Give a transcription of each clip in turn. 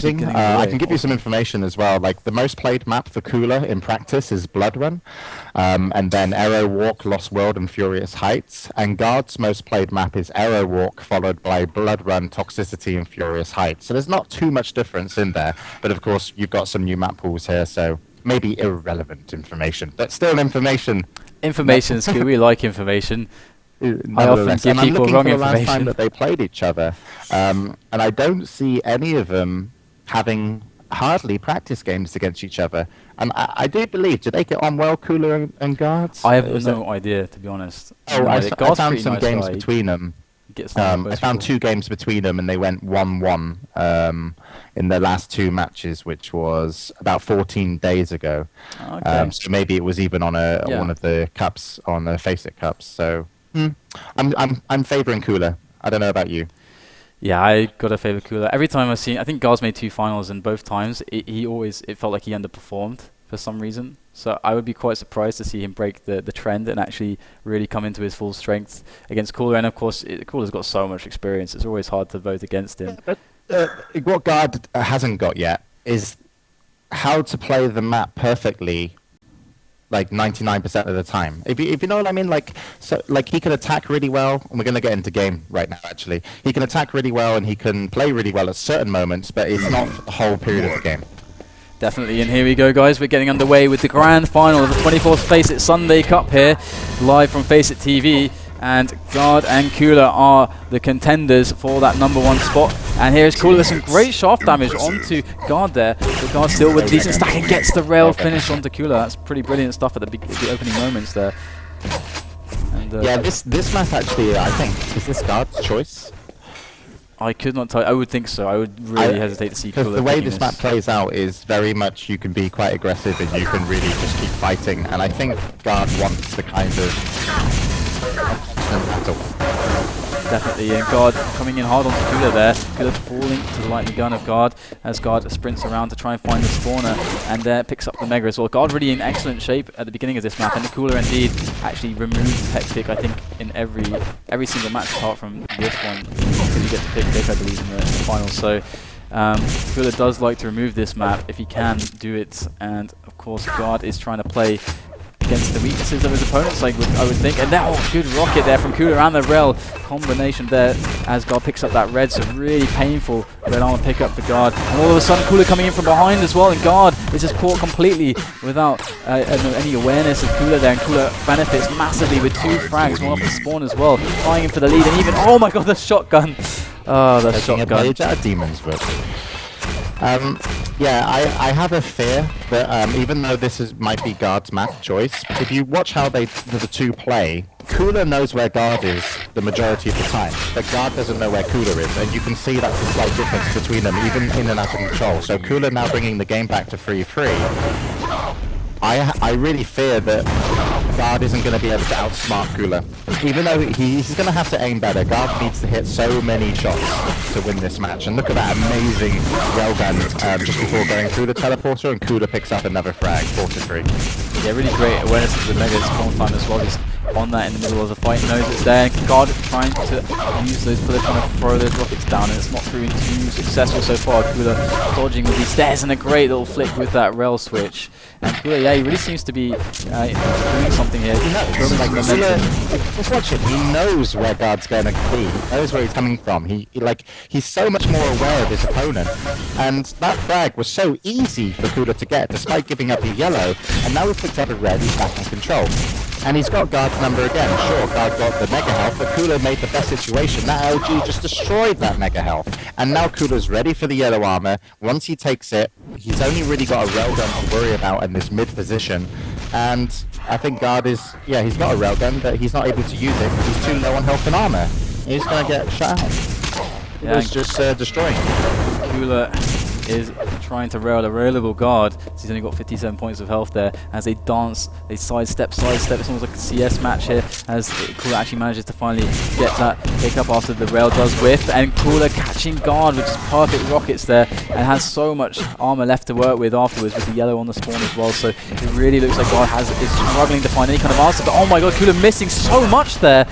interesting. I can give you some information as well. Like the most played map for coolleR in practice is Blood Run, and then Arrow Walk, Lost World, and Furious Heights. And Guard's most played map is Arrow Walk, followed by Blood Run, Toxicity, and Furious Heights. So there's not too much difference in there. But of course, you've got some new map pools here, so maybe irrelevant information, but still information. Information is good. We like information. I often give people wrong information. I'm looking for the last time that they played each other, and I don't see any of them having hardly practice games against each other. And I do believe, did they get on well, coolleR and Guards? I have no idea, to be honest. Oh, I found some games between them. I found 2 games between them, and they went 1-1 in their last 2 matches, which was about 14 days ago. Okay. So maybe it was even on one of the cups, on the FACEIT cups. So I'm favouring coolleR. I don't know about you. Yeah, I gotta favour coolleR. Every time I've seen, I think Guards made 2 finals, and both times it felt like he underperformed for some reason. So I would be quite surprised to see him break the trend and actually really come into his full strength against coolleR. And of course, coolleR's got so much experience; it's always hard to vote against him. But what Guard hasn't got yet is how to play the map perfectly, like 99% of the time. If you know what I mean, like he can attack really well, and we're going to get into game right now. Actually, he can attack really well and he can play really well at certain moments, but it's not the whole period of the game. Definitely, and here we go, guys. We're getting underway with the grand final of the 24th FACEIT Sunday Cup here, live from FACEIT TV. And Guard and coolleR are the contenders for that #1 spot. And here's coolleR with some great shaft damage onto Guard there. But Guard still with decent stack and gets the rail finish onto coolleR. That's pretty brilliant stuff at the opening moments there. And, yeah, this map actually, I think, is this Guard's choice? I could not tell. I would think so. I would really hesitate to see coolleR. Because the way this map plays out is very much you can be quite aggressive and you can really just keep fighting. And I think Guard wants the kind of battle. Definitely, and Guard coming in hard onto coolleR there. coolleR falling to the lightning gun of Guard as Guard sprints around to try and find the spawner, and there picks up the Mega as well. Guard really in excellent shape at the beginning of this map, and coolleR indeed actually removed Hectic, I think, in every single match apart from this one, because you get to pick Dick, I believe, in the final. So coolleR does like to remove this map if he can do it, and of course Guard is trying to play against the weaknesses of his opponents, I would think. And now, good rocket there from coolleR and the rail combination there as Guard picks up that red, so really painful red armor pickup for Guard. And all of a sudden, coolleR coming in from behind as well, and Guard is just caught completely without any awareness of coolleR there, and coolleR benefits massively with 2 frags, one off the spawn as well, trying in for the lead, and even, oh my god, the shotgun! Oh, the shotgun. Demons, but yeah, I have a fear that even though this might be Guard's map choice, if you watch how the 2 play, coolleR knows where Guard is the majority of the time, but Guard doesn't know where coolleR is, and you can see that's a slight difference between them, even in and out of control. So coolleR now bringing the game back to 3-3. I really fear that Guard isn't going to be able to outsmart coolleR. Even though he's going to have to aim better, Guard needs to hit so many shots to win this match. And look at that amazing railgun just before going through the teleporter, and coolleR picks up another frag, 4-3. Yeah, really great awareness of the Mega spawn time as well. Just on that in the middle of the fight, knows it's there. Guard trying to use those bullets, trying to throw those rockets down, and it's not proving too successful so far. coolleR dodging with these stairs, and a great little flick with that rail switch. And coolleR, yeah, he really seems to be doing something here. Just watch it. He knows where Guard's going to be. He knows where he's coming from. He's so much more aware of his opponent. And that frag was so easy for coolleR to get, despite giving up the yellow. And now he's picked up a red. He's back in control. And he's got Guard's number again. Sure, Guard got the Mega Health, but coolleR made the best situation. That LG just destroyed that Mega Health. And now coolleR's ready for the yellow armor. Once he takes it, he's only really got a railgun to worry about in this mid position. And I think Guard is, yeah, he's got a railgun, but he's not able to use it because he's too low on health and armor. He's going to get shot out. Yeah, he's just destroying. coolleR is trying to rail a railable Guard. So he's only got 57 points of health there as they dance, they sidestep. It's almost like a CS match here as coolleR actually manages to finally get that pick up after the rail does whiff, and coolleR catching Guard with just perfect rockets there and has so much armor left to work with afterwards with the yellow on the spawn as well. So it really looks like Guard is struggling to find any kind of answer, but oh my god, coolleR missing so much there.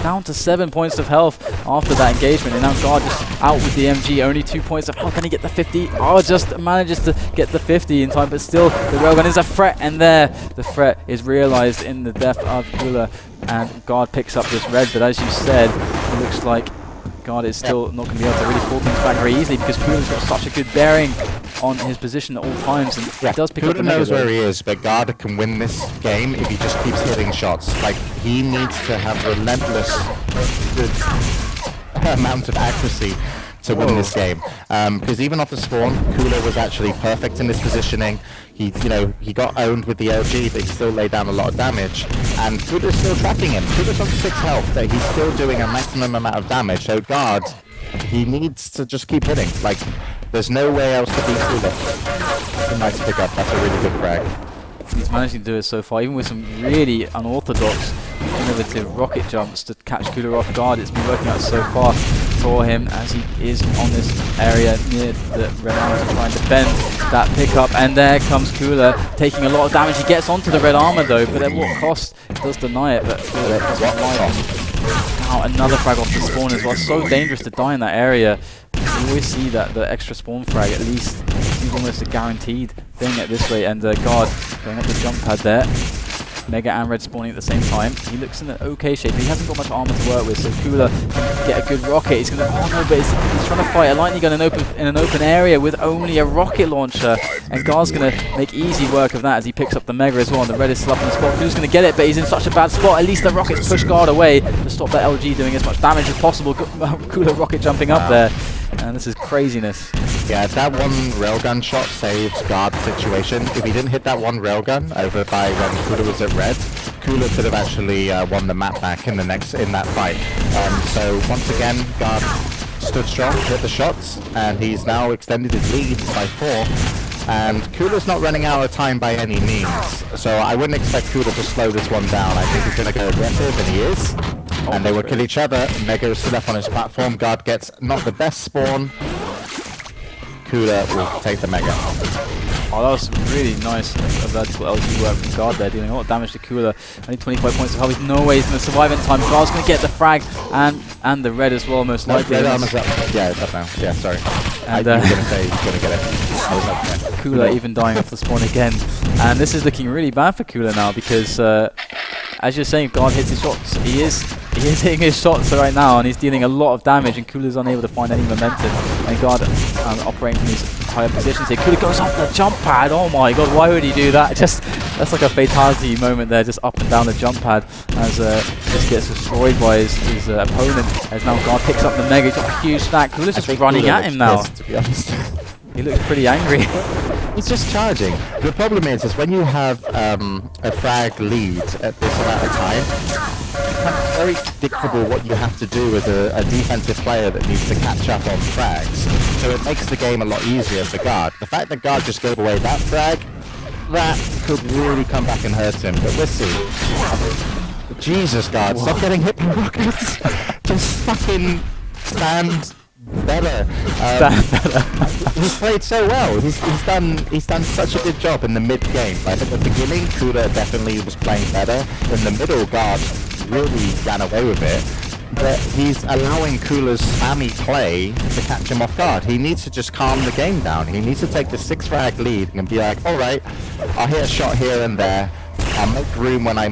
down to 7 points of health after that engagement, and now God just out with the MG, only 2 points of health. Can he get the 50? Oh, just manages to get the 50 in time, but still the railgun is a threat, and there the threat is realized in the death of coolleR, and God picks up this red. But as you said, it looks like God is still not going to be able to really pull things back very easily, because coolleR's got such a good bearing on his position at all times, and he does pick up the coolleR knows where he is, but God can win this game if he just keeps hitting shots. Like, he needs to have relentless good amount of accuracy to win this game, because even off the spawn, coolleR was actually perfect in his positioning. He got owned with the LG, but he still laid down a lot of damage, and coolleR's still tracking him. coolleR's on 6 health, but he's still doing a maximum amount of damage. So God, he needs to just keep hitting. Like, there's no way else to beat coolleR. Nice pick up. That's a really good frag. He's managing to do it so far, even with some really unorthodox, innovative rocket jumps to catch coolleR off guard. It's been working out so far for him, as he is on this area near the red armor to try and defend that pickup. And there comes coolleR, taking a lot of damage. He gets onto the red armor though, but at what cost? He does deny it, but coolleR doesn't like. Now another frag off the spawn as well. So dangerous to die in that area. You always see that the extra spawn frag, at least seems almost a guaranteed thing at this rate. And God going up the jump pad there. Mega and red spawning at the same time. He looks in an okay shape, but he hasn't got much armor to work with, so coolleR can get a good rocket. He's gonna, oh no, but he's trying to fight a lightning gun in an open area with only a rocket launcher, and God's gonna make easy work of that as he picks up the mega as well. And the red is still up in the spot. coolleR's gonna get it, but he's in such a bad spot. At least the rockets push God away to stop that LG doing as much damage as possible. coolleR rocket jumping up there, and this is craziness. Yeah, that one railgun shot saves God's situation. If he didn't hit that one railgun over by when coolleR was at red, coolleR could have actually won the map back in that fight. So once again, God stood strong, hit the shots, and he's now extended his lead by 4. And coolleR's not running out of time by any means, so I wouldn't expect coolleR to slow this one down. I think he's going to go aggressive, and he is. And they will kill each other. Mega is still up on his platform. God gets not the best spawn. coolleR will take the mega. Oh, that was really nice vertical LG work from God there, dealing a lot of damage to coolleR. Only 25 points of health. There's no way he's going to survive in time. God's going to get the frag and the red as well, most likely. Red armor's up. Yeah, it's up now. Yeah, sorry. And I was going to say he's going to get it. coolleR even dying off the spawn again. And this is looking really bad for coolleR now, because as you're saying, God hits his shots. He is hitting his shots right now, and he's dealing a lot of damage, and coolleR's unable to find any momentum. And God operating from these higher positions here. coolleR goes off the jump pad. Oh my God, why would he do that? That's like a fatality moment there, just up and down the jump pad as just gets destroyed by his opponent. As now God picks up the mega. He's got a huge stack. coolleR's just running at him now. To be honest. He looks pretty angry. He's just charging. The problem is when you have a frag lead at this amount of time, it becomes very predictable what you have to do as a defensive player that needs to catch up on frags. So it makes the game a lot easier for God. The fact that God just gave away that frag, that could really come back and hurt him. But we'll see. Jesus, God, stop getting hit by rockets. Just fucking stand better. He's played so well. He's done such a good job in the mid game. Like at the beginning, coolleR definitely was playing better. In the middle, God really ran away with it. But he's allowing coolleR's spammy play to catch him off guard. He needs to just calm the game down. He needs to take the 6 frag lead and be like, all right, I'll hit a shot here and there. I'll make room when I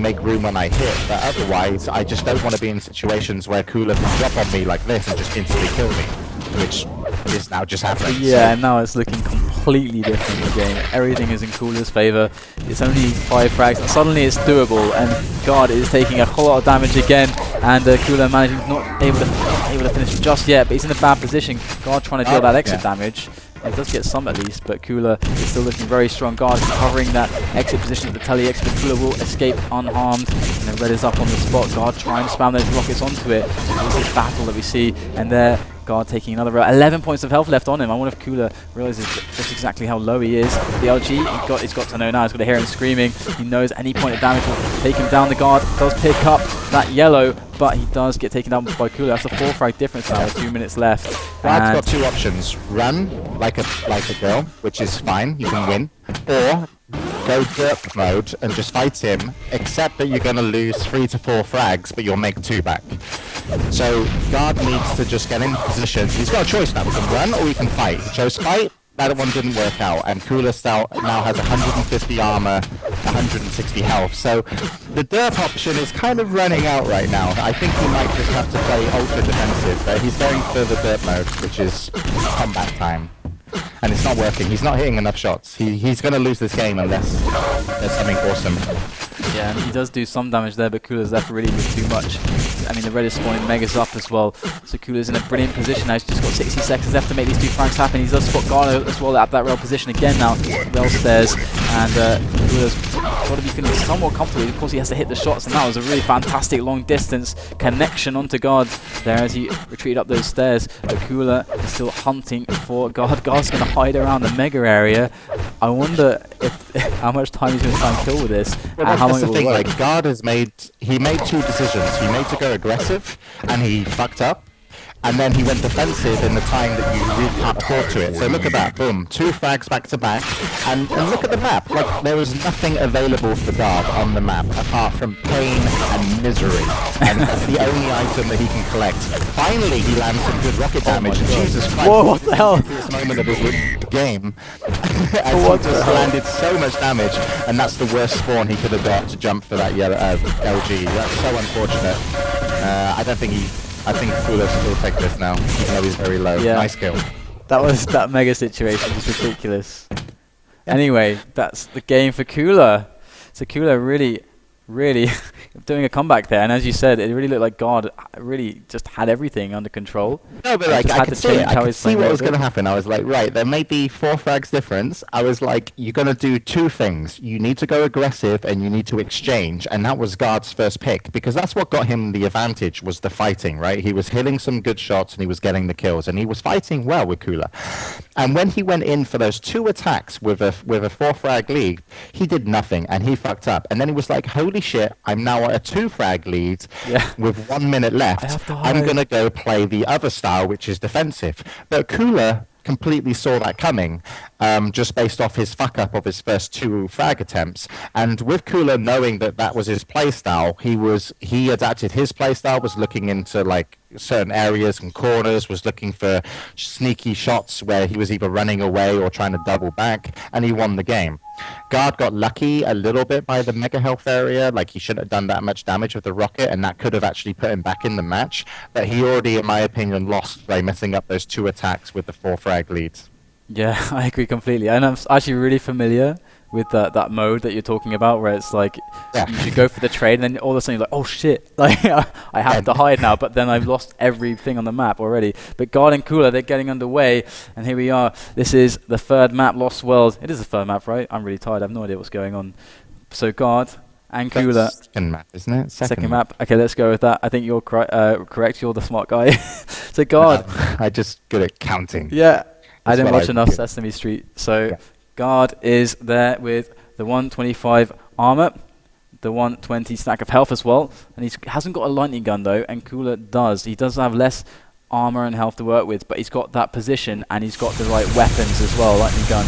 hit, but otherwise I just don't want to be in situations where coolleR can drop on me like this and just instantly kill me, which is now just happening. Yeah, so now it's looking completely different, the game. Everything is in coolleR's favour. It's only 5 frags, and suddenly it's doable, and God is taking a whole lot of damage again, and coolleR managing not able to finish just yet, but he's in a bad position. God trying to deal that extra damage. It does get some at least, but coolleR is still looking very strong. God covering that exit position at the tele exit, but coolleR will escape unharmed. And then red is up on the spot. God trying to spam those rockets onto it. It's this battle that we see, and there God taking another 11 points of health left on him. I wonder if coolleR realizes just exactly how low he is. The LG, he's got to know now. He's got to hear him screaming. He knows any point of damage will take him down. The God does pick up that yellow, but he does get taken down by coolleR. That's a 4 frag difference now with 2 minutes left. Brad's got 2 options. Run like a girl, which is fine, you can win. Or go derp mode and just fight him, except that you're going to lose 3 to 4 frags, but you'll make 2 back. So Guard needs to just get in position. He's got a choice now. He can run or he can fight. He chose fight. That one didn't work out, and cooleR now has 150 armor, 160 health. So the derp option is kind of running out right now. I think he might just have to play ultra defensive, but he's going for the derp mode, which is combat time. And it's not working. He's not hitting enough shots. He's going to lose this game unless there's something awesome. Yeah, and he does do some damage there, but cooleR's left really with too much. I mean, the red is spawning Megas up as well, so cooleR's in a brilliant position now. He's just got 60 seconds left to make these 2 frags happen. He's just got Garner as well at that rail position again now. Rail stairs, and cooleR's got to be feeling somewhat comfortable. Of course, he has to hit the shots, and that was a really fantastic long distance connection onto Guard there as he retreated up those stairs. But cooleR is still hunting for Guard. Guard's going to hide around the mega area. I wonder if how much time he's going to try and kill with this, well, and how long the it will thing, work. like, Guard has made 2 decisions. He made to go aggressive, and he fucked up. And then he went defensive in the time that you really can't afford to it. So look at that, boom, 2 frags back to back, and look at the map. Like, there is nothing available for Guard on the map apart from pain and misery, and that's the only item that he can collect. Finally, he lands some good rocket damage. Jesus Christ! Whoa, what the hell? This moment of his game, as he just landed so much damage, and that's the worst spawn he could have got to jump for that yellow LG. That's so unfortunate. I think cooleR will take this now, even though he's very low. Yeah. Nice kill. That mega situation was ridiculous. Anyway, that's the game for cooleR. So cooleR really doing a comeback there, and as you said, it really looked like Guard really just had everything under control. No, but like, I could see it. I could see what was going to happen. I was like, right, there may be 4 frags difference. I was like, you're going to do 2 things. You need to go aggressive and you need to exchange, and that was Guard's first pick, because that's what got him the advantage, was the fighting, right? He was hitting some good shots and he was getting the kills, and he was fighting well with cooleR. And when he went in for those 2 attacks with a 4 frag lead, he did nothing and he fucked up. And then he was like, holy shit, I'm now at a 2 frag lead with 1 minute left. I'm going to go play the other style, which is defensive. But cooleR completely saw that coming, just based off his fuck up of his first 2 frag attempts. And with cooleR knowing that that was his playstyle, he adapted his playstyle, was looking into like certain areas and corners, was looking for sneaky shots where he was either running away or trying to double back, and he won the game. Guard got lucky a little bit by the mega health area, like he shouldn't have done that much damage with the rocket, and that could have actually put him back in the match, but he already, in my opinion, lost by messing up those 2 attacks with the 4 frag leads. Yeah, I agree completely, and I'm actually really familiar with that mode that you're talking about, where it's like you should go for the trade, and then all of a sudden you're like, oh shit, like I have to hide now, but then I've lost everything on the map already. But Guard and cooleR, they're getting underway, and here we are. This is the 3rd map, Lost World. It is the 3rd map, right? I'm really tired. I have no idea what's going on. So Guard and cooleR. Second map, isn't it? Second map. Okay, let's go with that. I think you're correct. You're the smart guy. So Guard. I just good at counting. Yeah. I didn't watch enough Sesame Street. So Guard is there with the 125 armor, the 120 stack of health as well, and he hasn't got a lightning gun though, and cooleR does. He does have less armor and health to work with, but he's got that position and he's got the right weapons as well. Lightning gun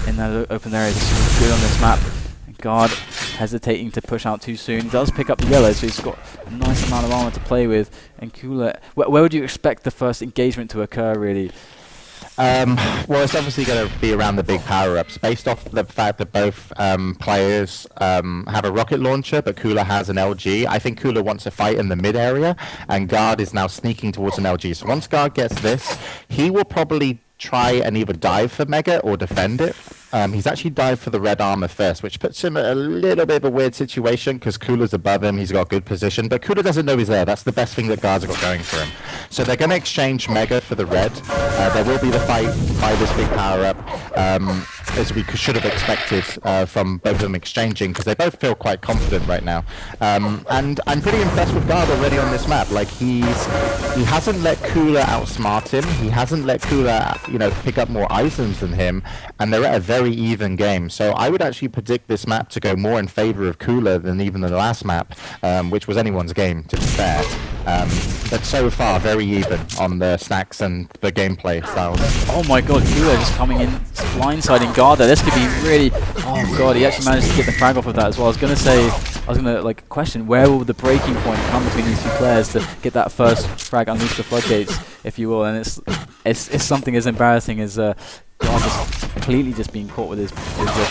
in that open area is good on this map. And Guard hesitating to push out too soon. He does pick up the yellow, so he's got a nice amount of armor to play with. And cooleR, where would you expect the first engagement to occur really? Well, it's obviously going to be around the big power-ups, based off the fact that both players have a rocket launcher, but cooleR has an LG. I think cooleR wants to fight in the mid area, and Guard is now sneaking towards an LG. So once Guard gets this, he will probably try and either dive for Mega or defend it. He's actually dived for the red armor first, which puts him in a little bit of a weird situation because cooleR's above him. He's got good position, but cooleR doesn't know he's there. That's the best thing that Guard's got going for him. So they're going to exchange Mega for the red. There will be the fight by this big power-up, as we should have expected from both of them exchanging, because they both feel quite confident right now. And I'm pretty impressed with Guard already on this map. Like, he hasn't let cooleR outsmart him. He hasn't let cooleR, pick up more items than him, and they're at a very even game. So I would actually predict this map to go more in favor of cooleR than even the last map, which was anyone's game, to be fair. But so far, very even on the stacks and the gameplay styles. Oh my god, cooleR just coming in blindsiding guard there. This could be really... Oh god, he actually managed to get the frag off of that as well. I was going to say, I was going to like question where will the breaking point come between these two players to get that first frag, unleash the floodgates, if you will. And it's something as embarrassing as God just completely just being caught with his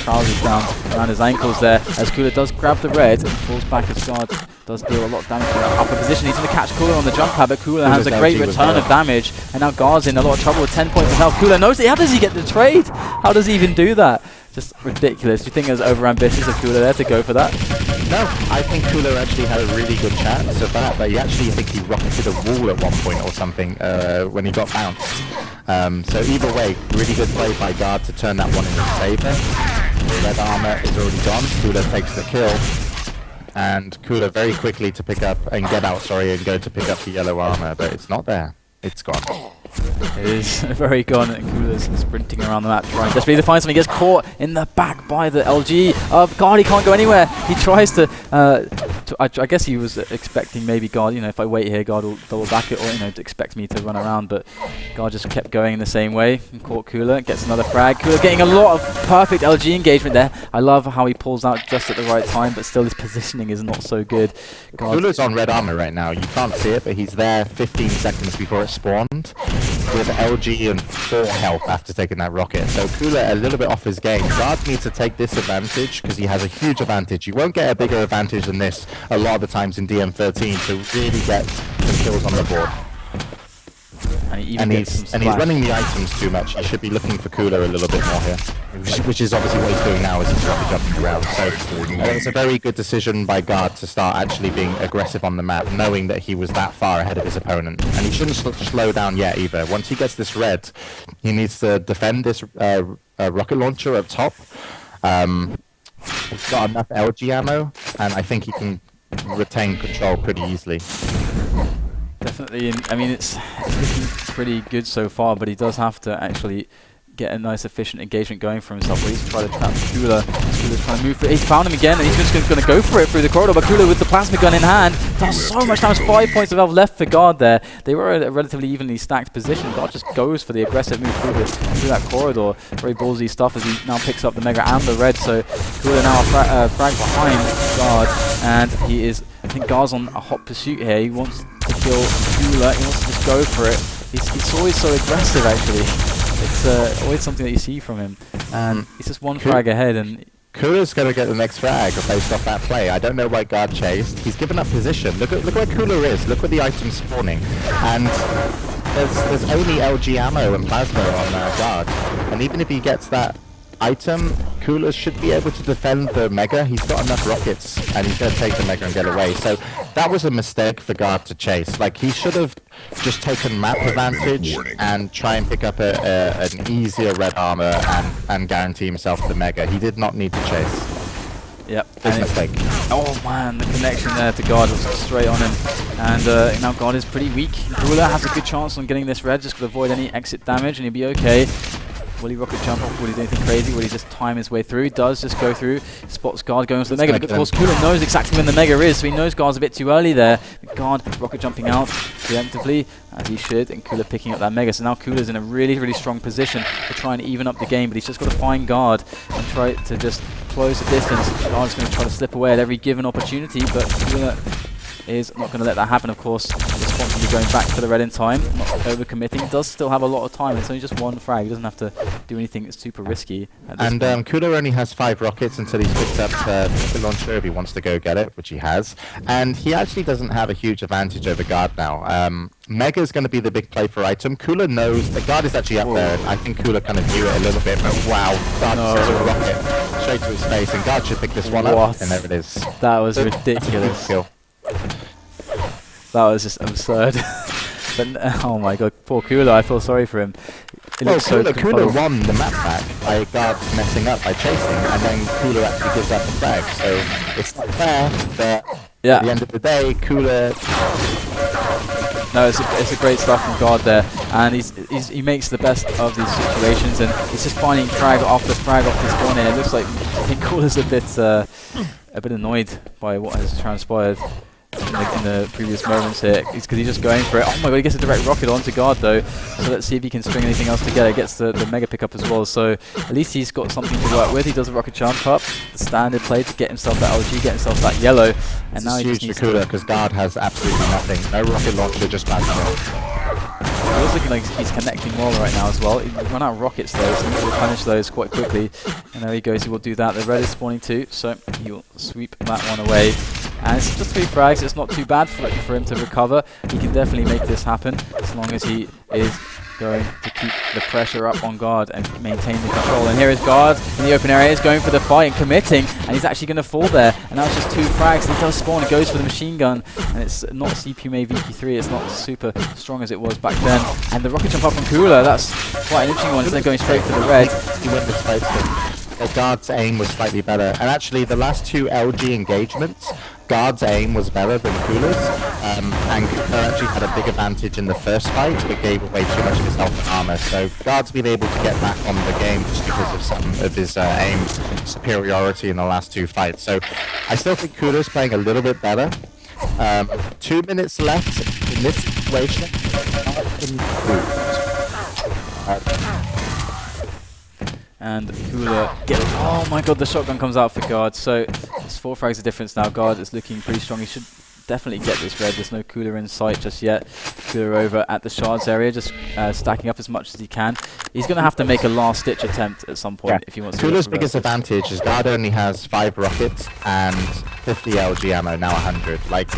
trousers down around his ankles there, as coolleR does grab the red and falls back as guard does deal a lot of damage from that upper position. He's going to catch coolleR on the jump pad, but coolleR has a great return of damage, and now guard's in a lot of trouble with 10 points of health. coolleR knows it. How does he get the trade? How does he even do that? Just ridiculous. Do you think it was over-ambitious of coolleR there to go for that? No, I think coolleR actually had a really good chance of that, but you actually think he rocketed a wall at one point or something when he got bounced. So either way, really good play by guard to turn that one into favor. Red armor is already gone. coolleR takes the kill, and coolleR very quickly to pick up and get out, and go to pick up the yellow armor, but it's not there. It's gone. It is very gone, and coolleR's sprinting around the map trying desperately to find something. He gets caught in the back by the LG of guard. He can't go anywhere. He tries to I guess he was expecting maybe guard, you know, if I wait here, guard will double back it, or, you know, expect me to run around, but guard just kept going in the same way and caught coolleR, gets another frag. coolleR getting a lot of perfect LG engagement there. I love how he pulls out just at the right time, but still his positioning is not so good. coolleR's on red armor right now. You can't see it, but he's there 15 seconds before it spawned with LG and 4 health after taking that rocket. So coolleR a little bit off his game. Guard needs to take this advantage because he has a huge advantage. You won't get a bigger advantage than this a lot of the times in DM13 to really get some kills on the board. And he's running the items too much. He should be looking for coolleR a little bit more here, which is obviously what he's doing now, is he's jumping around. So it's a very good decision by guard to start actually being aggressive on the map, knowing that he was that far ahead of his opponent. And he shouldn't slow down yet either. Once he gets this red, he needs to defend this rocket launcher up top. He's got enough LG ammo, and I think he can retain control pretty easily. Definitely, I mean, it's looking pretty good so far, but he does have to actually get a nice efficient engagement going for himself, where he's trying to trap coolleR. coolleR's trying to move for it. He's found him again, and he's just going to go for it through the corridor, but coolleR with the plasma gun in hand does so much damage. 5 points of health left for guard there. They were in a relatively evenly stacked position. Guard just goes for the aggressive move through that corridor. Very ballsy stuff as he now picks up the mega and the red, so coolleR now frag behind guard, and he is, I think guard's on a hot pursuit here. He wants to kill coolleR, he wants to just go for it. He's always so aggressive, actually. It's always something that you see from him, and he's just one frag ahead, and coolleR's going to get the next frag based off that play. I don't know why guard chased. He's given up position. Look where coolleR is. Look where the item's spawning, and there's only LG ammo and plasma on guard, and even if he gets that item, coolleR should be able to defend the mega. He's got enough rockets, and he's going to take the mega and get away. So that was a mistake for guard to chase. Like, he should have just taken map advantage and try and pick up an easier red armor and guarantee himself the mega. He did not need to chase. Yep. Big mistake. Oh man, the connection there to guard was straight on him, and now guard is pretty weak. coolleR has a good chance on getting this red, just to avoid any exit damage, and he'll be okay. Will he rocket jump off? Will he do anything crazy? Will he just time his way through? He does just go through, spots guard going to the mega, but of course coolleR knows exactly when the mega is, so he knows guard's a bit too early there. Guard rocket jumping out preemptively, as he should, and coolleR picking up that mega. So now coolleR's in a really, really strong position to try and even up the game, but he's just got to find guard and try to just close the distance. Guard's going to try to slip away at every given opportunity, but coolleR is not going to let that happen, of course. Responsibly going back for the red in time, not overcommitting. Does still have a lot of time. It's only just one frag. He doesn't have to do anything that's super risky. And coolleR only has 5 rockets until he's picked up the launcher if he wants to go get it, which he has. And he actually doesn't have a huge advantage over guard now. Mega is going to be the big play for item. coolleR knows that guard is actually up there, and I think coolleR kind of knew it a little bit, but wow, guard sends a rocket straight to his face, and guard should pick this one up, and there it is. That was ridiculous. That was just absurd. But oh my god, poor coolleR, I feel sorry for him. coolleR won the map back by guard messing up by chasing, and then coolleR actually gives up the frag, so it's not fair, but at the end of the day, coolleR... No, it's a great stuff from guard there, and he makes the best of these situations, and he's just finding frag after frag off this corner. It looks like I think coolleR's a bit annoyed by what has transpired. in the previous moments here. It's because he's just going for it. Oh my god, he gets a direct rocket onto guard though. So let's see if he can string anything else together. Gets the mega pickup as well. So at least he's got something to work with. He does a rocket jump up, the standard play to get himself that LG, get himself that yellow. And now he just needs to because guard has absolutely nothing. No rocket launcher, just bad It looks looking like he's connecting well right now as well. He run out of rockets though, so he needs to replenish those quite quickly. And there he goes, he will do that. The red is spawning too, so he will sweep that one away. And it's just 3 frags, it's not too bad for him to recover. He can definitely make this happen as long as he is going to keep the pressure up on guard and maintain the control. And here is guard in the open area, is going for the fight and committing, and he's actually going to fall there. And now it's just 2 frags, and he does spawn and goes for the machine gun. And it's not CPMA VP3, it's not super strong as it was back then. And the rocket jump up from coolleR, that's quite an interesting one, instead of going straight for the red. He went with space. Guard's aim was slightly better, and actually the last 2 LG engagements, Guard's aim was better than coolleR's, and coolleR actually had a big advantage in the first fight, but gave away too much of his health and armor. So Guard's been able to get back on the game just because of some of his aim superiority in the last 2 fights. So I still think coolleR's playing a little bit better. 2 minutes left in this situation. And coolleR oh my god, the shotgun comes out for guard. So it's 4 frags of difference now. Guard is looking pretty strong. He should definitely get this red. There's no coolleR in sight just yet. coolleR over at the shards area, just stacking up as much as he can. He's going to have to make a last ditch attempt at some point if he wants to. coolleR's biggest advantage is guard only has 5 rockets and 50 LG ammo, now 100. Like,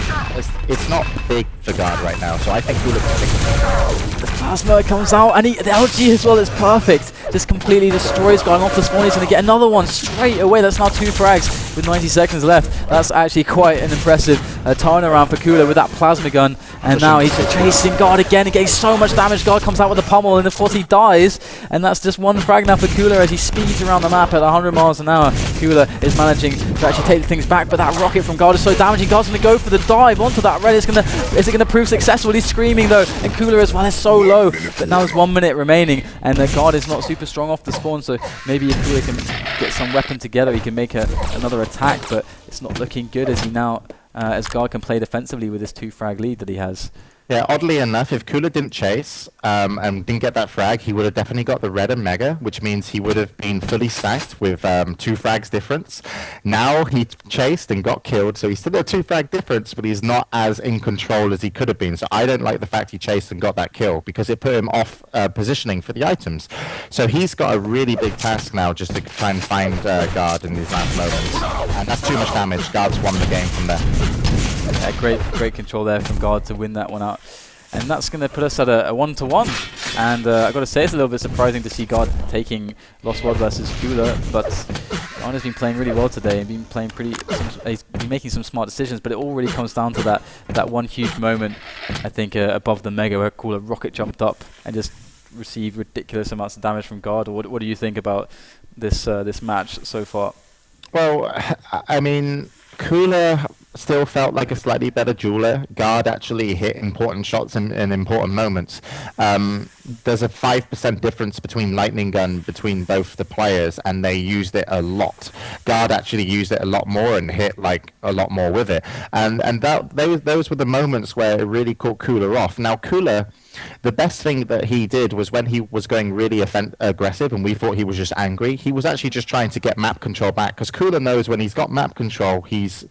it's not big for guard right now, so I think coolleR's big. The plasma comes out, and the LG as well is perfect. Just completely destroys guard off the spawn. He's going to get another one straight away. That's now 2 frags with 90 seconds left. That's actually quite an impressive turnaround for coolleR with that plasma gun. And now he's chasing guard again and getting so much damage. Guard comes out with a pummel, and of course he dies. And that's just 1 frag now for coolleR as he speeds around the map at 100 miles an hour. coolleR is managing to actually take things back, but that rocket from guard is so damaging. Guard's going to go for the dive onto that red. Is it going to prove successful? He's screaming though, and coolleR as well is so low. But now there's 1 minute remaining, and the guard is not super strong off the spawn. So maybe if coolleR can get some weapon together, he can make another attack. But it's not looking good as he now, as guard can play defensively with this 2 frag lead that he has. Yeah, oddly enough, if coolleR didn't chase and didn't get that frag, he would have definitely got the red and mega, which means he would have been fully stacked with 2 frags difference. Now he chased and got killed, so he's still got 2 frag difference, but he's not as in control as he could have been. So I don't like the fact he chased and got that kill, because it put him off positioning for the items. So he's got a really big task now just to try and find guard in these last moments. And that's too much damage. Guard's won the game from there. Yeah, great control there from guard to win that one out. And that's going to put us at a 1-1. And I've got to say, it's a little bit surprising to see guard taking Lost World versus coolleR, but Arna's been playing really well today and been playing he's been making some smart decisions, but it all really comes down to that one huge moment, I think, above the mega where coolleR rocket jumped up and just received ridiculous amounts of damage from guard. Or what do you think about this match so far? Well, I mean, coolleR still felt like a slightly better jeweler. Guard actually hit important shots in important moments. There's a 5% difference between lightning gun between both the players, and they used it a lot. Guard actually used it a lot more and hit like a lot more with it. And those were the moments where it really caught coolleR off. Now coolleR, the best thing that he did was when he was going really aggressive and we thought he was just angry, he was actually just trying to get map control back, because coolleR knows when he's got map control, he's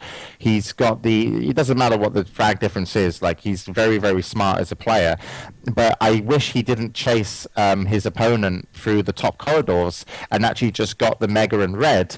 got it doesn't matter what the frag difference is, like he's very, very smart as a player. But I wish he didn't chase his opponent through the top corridors and actually just got the mega and red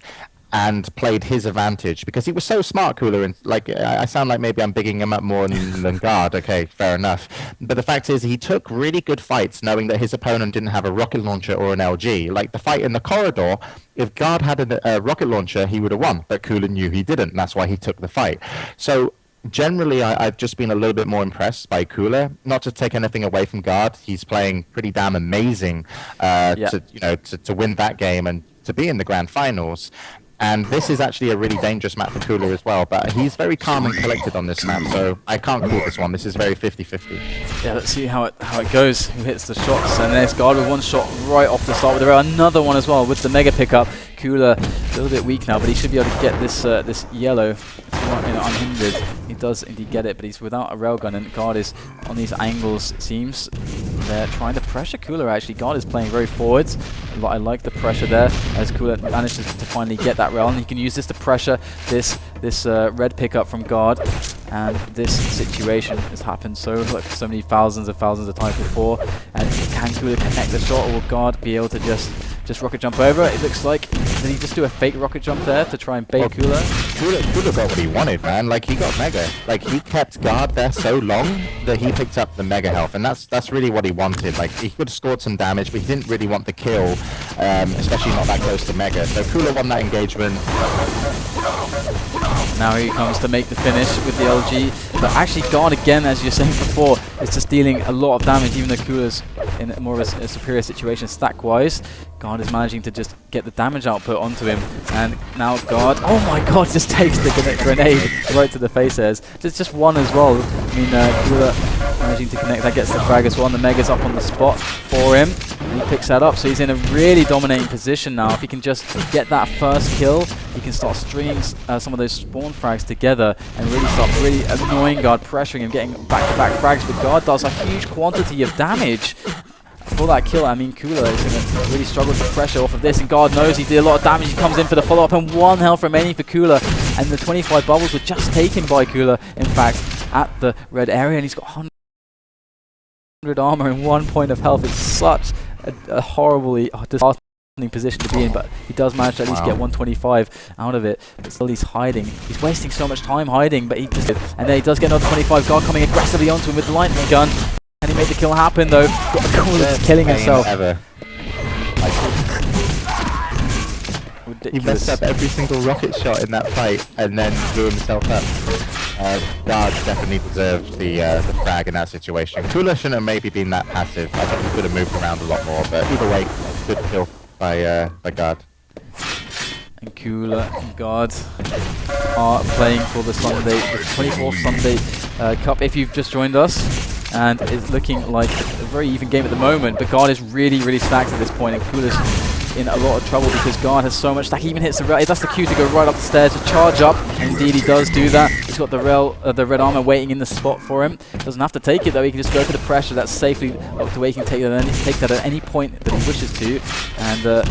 and played his advantage, because he was so smart, coolleR. And like, I sound like maybe I'm bigging him up more than guard. Okay, fair enough. But the fact is, he took really good fights knowing that his opponent didn't have a rocket launcher or an LG. Like the fight in the corridor, if guard had a rocket launcher, he would have won, but coolleR knew he didn't, and that's why he took the fight. So generally, I've just been a little bit more impressed by coolleR. Not to take anything away from guard, he's playing pretty damn amazing to win that game and to be in the grand finals. And this is actually a really dangerous map for coolleR as well, but he's very calm and collected on this map, so I can't call this one. This is very 50-50. Yeah, let's see how it goes, who hits the shots. And there's guard with 1 shot right off the start. There are another one as well with the mega pickup. coolER a little bit weak now, but he should be able to get this this yellow unhindered. He does indeed get it, but he's without a railgun, and guard is on these angles, it seems. They're trying to pressure coolER actually. guard is playing very forwards. I like the pressure there as coolER manages to finally get that rail, and he can use this to pressure this red pickup from guard. And this situation has happened so many thousands of times before. And can coolER connect the shot, or will guard be able to just rocket jump over? It looks like, did he just do a fake rocket jump there to try and bait coolER? coolER got what he wanted, man. Like, he got mega. Like, he kept guard there so long that he picked up the mega health, and that's really what he wanted. Like, he could have scored some damage, but he didn't really want the kill, especially not that close to mega. So coolER won that engagement. Now he comes to make the finish with the LG, but actually guard again, as you're saying before, is just dealing a lot of damage, even though coolER's in more of a superior situation stack-wise. guard is managing to just get the damage output onto him, and now guard, oh my god, just takes the grenade right to the FACEIT. Just one as well. I mean, coolER managing to connect, that gets the frag as well, and the Mega's up on the spot for him. And he picks that up, so he's in a really dominating position now. If he can just get that first kill, he can start stringing some of those spawn frags together and really start annoying guard, pressuring him, getting back-to-back frags. But guard does a huge quantity of damage for that kill. I mean, coolER is going to really struggle to pressure off of this, and guard knows he did a lot of damage. He comes in for the follow-up, and 1 health remaining for coolER, and the 25 bubbles were just taken by coolER, in fact, at the red area, and he's got 100 armor and 1 point of health. It's such a horribly disheartening position to be in, but he does manage to at least get 125 out of it. But still, he's hiding. He's wasting so much time hiding, but he just, and then he does get another 25. Guard coming aggressively onto him with the lightning gun, and he made the kill happen though. coolER killing himself. He messed up every single rocket shot in that fight and then blew himself up. Guard definitely deserved the frag in that situation. coolER shouldn't have maybe been that passive. I think he could have moved around a lot more, but either way, good kill by guard. And coolER and guard are playing for the 24th Sunday Cup. If you've just joined us, and it's looking like a very even game at the moment, but guard is really stacked at this point, and coolER's in a lot of trouble because guard has so much stack. He even hits the rail. That's the cue to go right up the stairs to charge up, and indeed he does do that. He's got the red armor waiting in the spot for him. Doesn't have to take it though. He can just go for the pressure. That's safely up to where he can take that at any point that he wishes to, and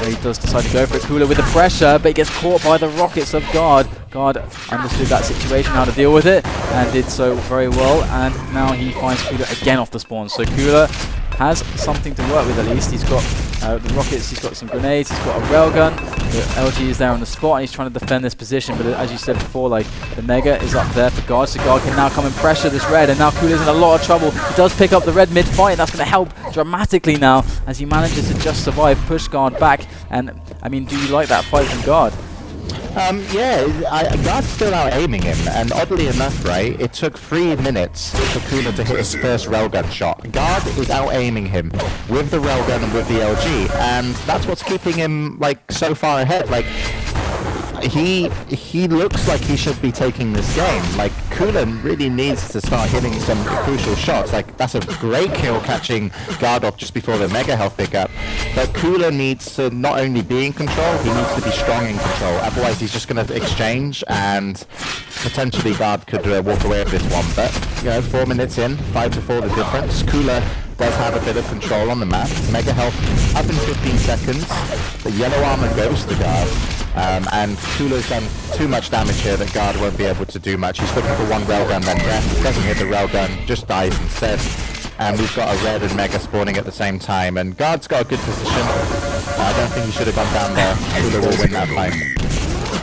he does decide to go for it. coolER with the pressure, but he gets caught by the rockets of guard. Guard understood that situation, how to deal with it, and did so very well, and now he finds coolER again off the spawn. So coolER has something to work with at least. He's got the rockets, he's got some grenades, he's got a railgun. The LG is there on the spot, and he's trying to defend this position, but as you said before, like, the Mega is up there for guard, so guard can now come and pressure this red, and now coolER's in a lot of trouble. He does pick up the red mid-fight, and that's going to help dramatically now as he manages to just survive, push guard back. And I mean, do you like that fight from guard? Yeah, guard's still out aiming him, and oddly enough, right, it took 3 minutes for coolER to hit his first railgun shot. Guard is out aiming him with the railgun and with the LG, and that's what's keeping him, like, so far ahead. Like, he looks like he should be taking this game. Like, coolER really needs to start hitting some crucial shots. Like, that's a great kill catching guard off just before the mega health pickup, but coolER needs to not only be in control, he needs to be strong in control. Otherwise he's just going to exchange, and potentially guard could walk away with this one. But, you know, 4 minutes in, 5-4 the difference. coolER does have a bit of control on the map. Mega health up in 15 seconds. The yellow armor goes to guard. And coolER's done too much damage here that guard won't be able to do much. He's looking for one railgun, then death. Doesn't hit the railgun, just dies instead. And we've got a red and mega spawning at the same time. And guard's got a good position. I don't think he should have gone down there. coolER will win that fight.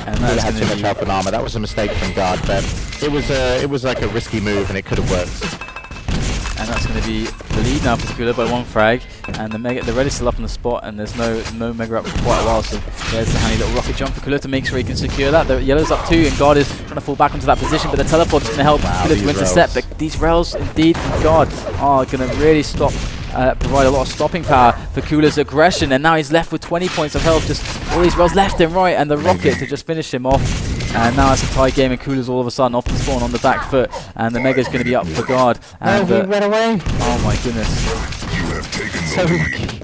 And coolER had too much health and armor. That was a mistake from guard, but it was like a risky move, and it could have worked. And that's going to be the lead now for coolER by 1 frag, and the red is still up on the spot, and there's no mega up for quite a while, so there's the handy little rocket jump for coolER to make sure he can secure that. The yellow's up too, and guard is trying to fall back onto that position, but the teleport is going to help coolER to intercept. But these rails indeed from guard are going to really provide a lot of stopping power for coolER's aggression, and now he's left with 20 points of health, just all these rails left and right, and the rocket to just finish him off. And now it's a tie game, and coolER's all of a sudden off the spawn on the back foot, and the Mega's going to be up for guard. And he ran away. Oh my goodness. So lucky.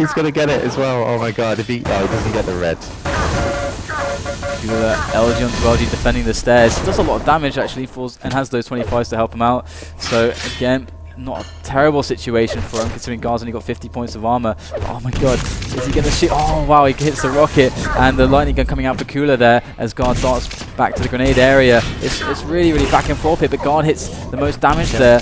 He's gonna get it as well. Oh my god, if he doesn't get the red. LG onto LG defending the stairs. Does a lot of damage actually, falls and has those 25s to help him out. So again, not a terrible situation for him considering Guard's only got 50 points of armor. Oh my god, is he going to shoot? Oh wow, he hits the rocket, and the lightning gun coming out for coolleR there as Guard darts back to the grenade area. It's really, really back and forth here, but Guard hits the most damage there.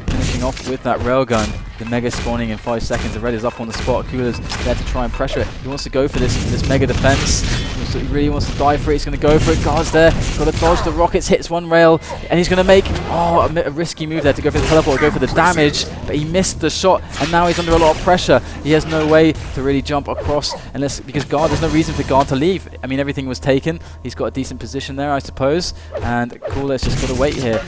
Finishing off with that railgun. The Mega spawning in 5 seconds. The red is up on the spot. coolleR's there to try and pressure it. He wants to go for this Mega defense. He really wants to die for it. He's going to go for it. Guard's there. Got to dodge the rockets. Hits one rail. And he's going to make a risky move there to go for the teleport, go for the damage. But he missed the shot. And now he's under a lot of pressure. He has no way to really jump across because Guard, there's no reason for Guard to leave. I mean, everything was taken. He's got a decent position there, I suppose. And coolleR's just got to wait here.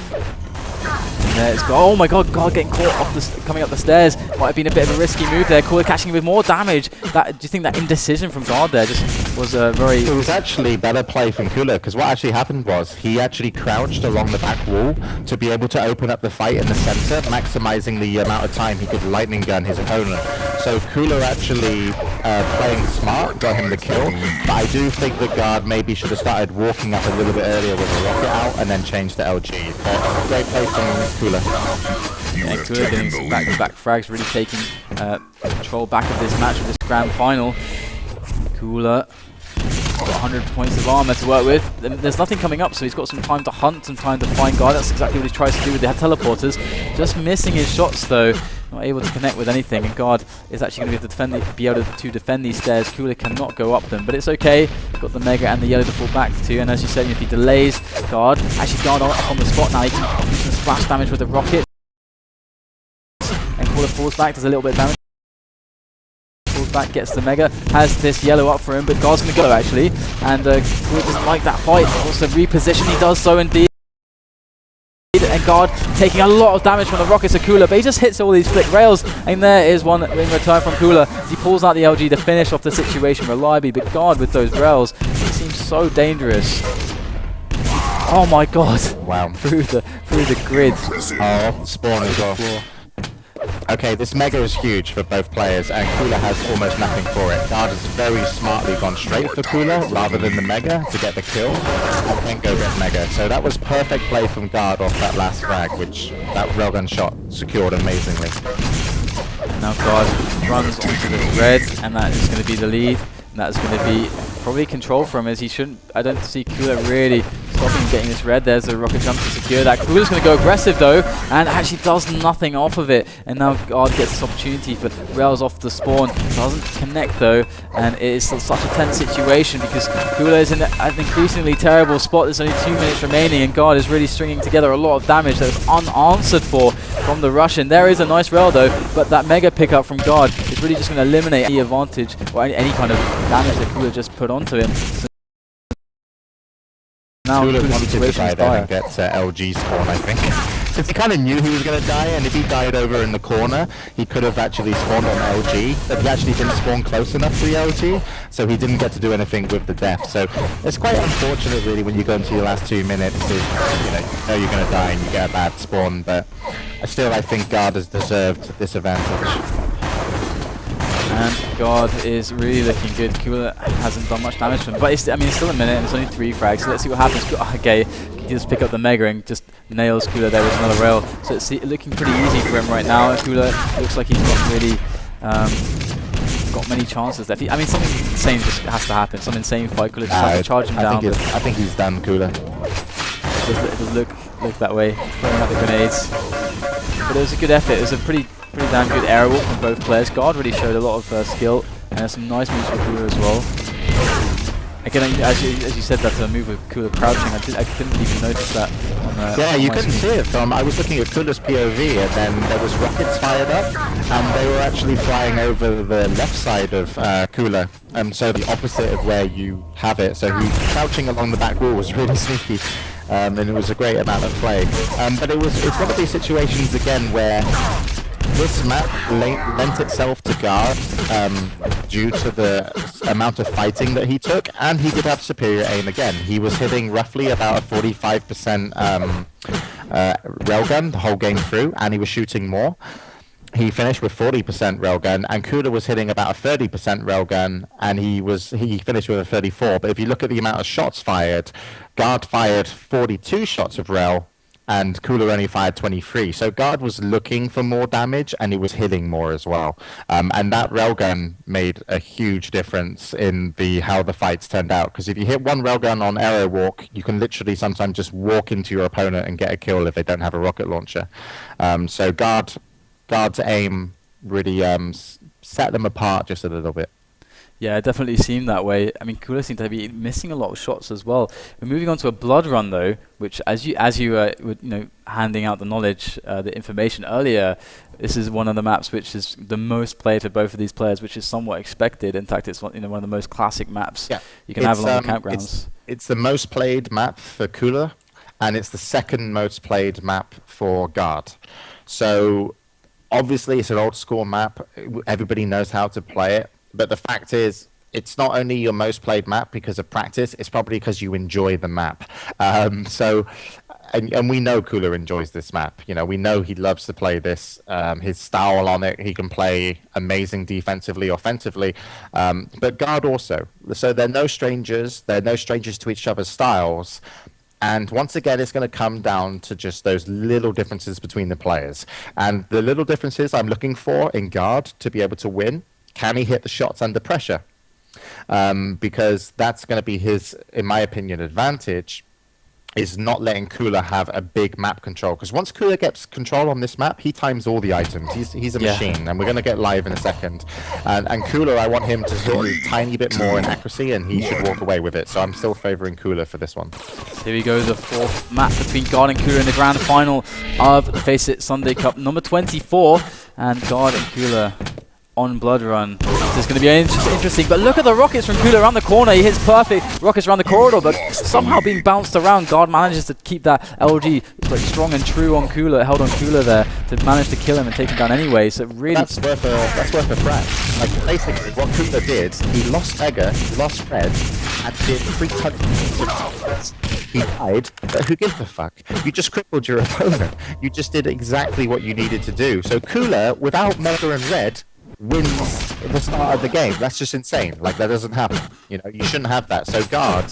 Oh my god, Guard getting caught off coming up the stairs. Might have been a bit of a risky move there. coolleR catching with more damage. Do you think that indecision from Guard there just was a very... It was actually better play from coolleR, because what actually happened was he actually crouched along the back wall to be able to open up the fight in the center, maximizing the amount of time he could lightning gun his opponent. So coolleR actually playing smart got him the kill, but I do think that Guard maybe should have started walking up a little bit earlier with a rocket out and then changed to LG. But great play from coolleR. Yeah, coolleR getting some back-to-back frags, really taking control back of this match, of this grand final. coolleR got 100 points of armor to work with. There's nothing coming up, so he's got some time to hunt, some time to find Guard. That's exactly what he tries to do with the teleporters. Just missing his shots though. Not able to connect with anything, and Guard is actually going to be able to defend these stairs. coolleR cannot go up them, but it's okay. Got the Mega and the yellow to fall back to, and as you said, if he delays Guard, actually Guard up on the spot now. He can do some splash damage with the rocket, and coolleR falls back, does a little bit of damage. Falls back, gets the Mega, has this yellow up for him, but Guard's going to go actually, and coolleR doesn't like that fight. Wants to reposition, he does so indeed. And Guard taking a lot of damage from the rockets of coolleR, but he just hits all these flick rails, and there is one in return from coolleR as he pulls out the LG to finish off the situation reliably. But Guard with those rails, it seems so dangerous. Oh my god! Wow! through the grid. Oh, spawn as well. Okay, this Mega is huge for both players, and coolleR has almost nothing for it. Guard has very smartly gone straight for coolleR rather than the Mega to get the kill, and then go get Mega. So that was perfect play from Guard off that last frag, which that railgun shot secured amazingly. Now Guard runs onto the red, and that is going to be the lead. And that's going to be probably control from him, as he shouldn't. I don't see coolleR really stopping getting this red. There's a rocket jump to secure that. coolleR's going to go aggressive though, and actually does nothing off of it. And now Guard gets this opportunity for rails off the spawn. Doesn't connect though, and it is still such a tense situation because coolleR is in an increasingly terrible spot. There's only 2 minutes remaining, and Guard is really stringing together a lot of damage that was unanswered for from the Russian. There is a nice rail though, but that Mega pickup from Guard is really just going to eliminate any advantage or any kind of damage that coolleR just put onto him. So now coolleR wanted to die there and get LG spawn, I think. Because he kind of knew he was going to die, and if he died over in the corner, he could have actually spawned on LG, but he actually didn't spawn close enough to the LG, so he didn't get to do anything with the death. So it's quite unfortunate really when you go into your last 2 minutes if you know you're going to die and you get a bad spawn, but still I think Guard has deserved this advantage. And Guard is really looking good. coolleR hasn't done much damage to him, but it's still a minute and it's only 3 frags, so let's see what happens. Okay, he just pick up the Mega and just nails coolleR there with another rail. So it's looking pretty easy for him right now. coolleR looks like he's not really got many chances left. Something insane just has to happen. Some insane fight. coolleR just has to charge him down. I think he's done, coolleR. It does look that way, throwing out the grenades. But it was a good effort. It was a pretty damn good air walk from both players. Guard really showed a lot of skill, and some nice moves from coolleR as well. Again, as you said, that move with coolleR crouching, I didn't even notice that. Yeah, you couldn't see it from. I was looking at coolleR's POV, and then there was rockets fired up, and they were actually flying over the left side of coolleR, so the opposite of where you have it. So he crouching along the back wall was really sneaky. And it was a great amount of play. But it's one of these situations again where this map lent itself to Guard due to the amount of fighting that he took, and he did have superior aim again. He was hitting roughly about a 45% railgun the whole game through, and he was shooting more. he finished with 40% railgun, and cooleR was hitting about a 30% railgun, and he finished with a 34. But if you look at the amount of shots fired, Guard fired 42 shots of rail, and cooleR only fired 23. So Guard was looking for more damage, and he was hitting more as well. And that railgun made a huge difference in how the fights turned out. Because if you hit one railgun on arrow walk, you can literally sometimes just walk into your opponent and get a kill if they don't have a rocket launcher. So Guard's aim really set them apart just a little bit. Yeah, it definitely seemed that way. I mean, cooleR seemed to be missing a lot of shots as well. We're moving on to a blood run though, which as you were handing out the knowledge, the information earlier, this is one of the maps which is the most played for both of these players, which is somewhat expected. In fact, it's one of the most classic maps you can have along the campgrounds. It's the most played map for cooleR, and it's the second most played map for Guard. So obviously it's an old school map. Everybody knows how to play it. But the fact is, it's not only your most played map because of practice, it's probably because you enjoy the map. And we know cooleR enjoys this map. We know he loves to play this. His style on it, he can play amazing defensively, offensively. But Guard also. So they're no strangers. They're no strangers to each other's styles. And once again, it's going to come down to just those little differences between the players. And the little differences I'm looking for in Guard to be able to win. Can he hit the shots under pressure? Because that's going to be his, in my opinion, advantage, is not letting cooleR have a big map control. Because once cooleR gets control on this map, he times all the items. He's a machine, and we're going to get live in a second. And cooleR, I want him to hit a tiny bit more in accuracy, and he should walk away with it. So I'm still favoring cooleR for this one. Here we go, the fourth map between Guard and cooleR in the grand final of the FACEIT Sunday Cup number 24. And Guard and cooleR on blood run. This is going to be interesting, but look at the rockets from cooleR around the corner. He hits perfect rockets around the corridor, but somehow being bounced around. Guard manages to keep that LG strong and true on cooleR, held on cooleR there to manage to kill him and take him down anyway. So really, that's worth a frag. Like basically, what cooleR did, he lost Mega, he lost Red, and did 3 touchdowns. He died, but who gives a fuck? You just crippled your opponent. You just did exactly what you needed to do. So cooleR, without Mega and Red, wins at the start of the game. That's just insane. Like, that doesn't happen. You shouldn't have that. So Guard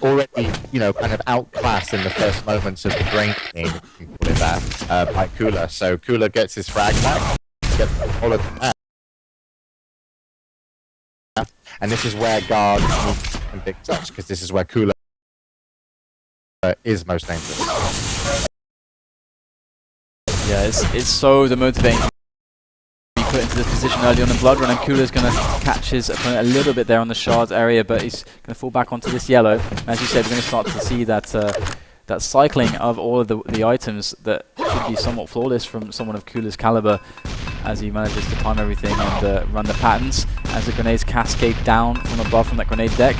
already, kind of outclassed in the first moments of the brain game, if you can call it that, by cooleR. So cooleR gets his frag back, gets all of the map. And this is where Guard needs a big touch, because this is where cooleR is most dangerous. Yeah, it's so demotivating. Put into this position early on in blood run, and cooleR's going to catch his opponent a little bit there on the shards area, but he's going to fall back onto this yellow. As you said, we're going to start to see that that cycling of all of the items that should be somewhat flawless from someone of cooleR's caliber, as he manages to time everything and run the patterns as the grenades cascade down from above from that grenade deck.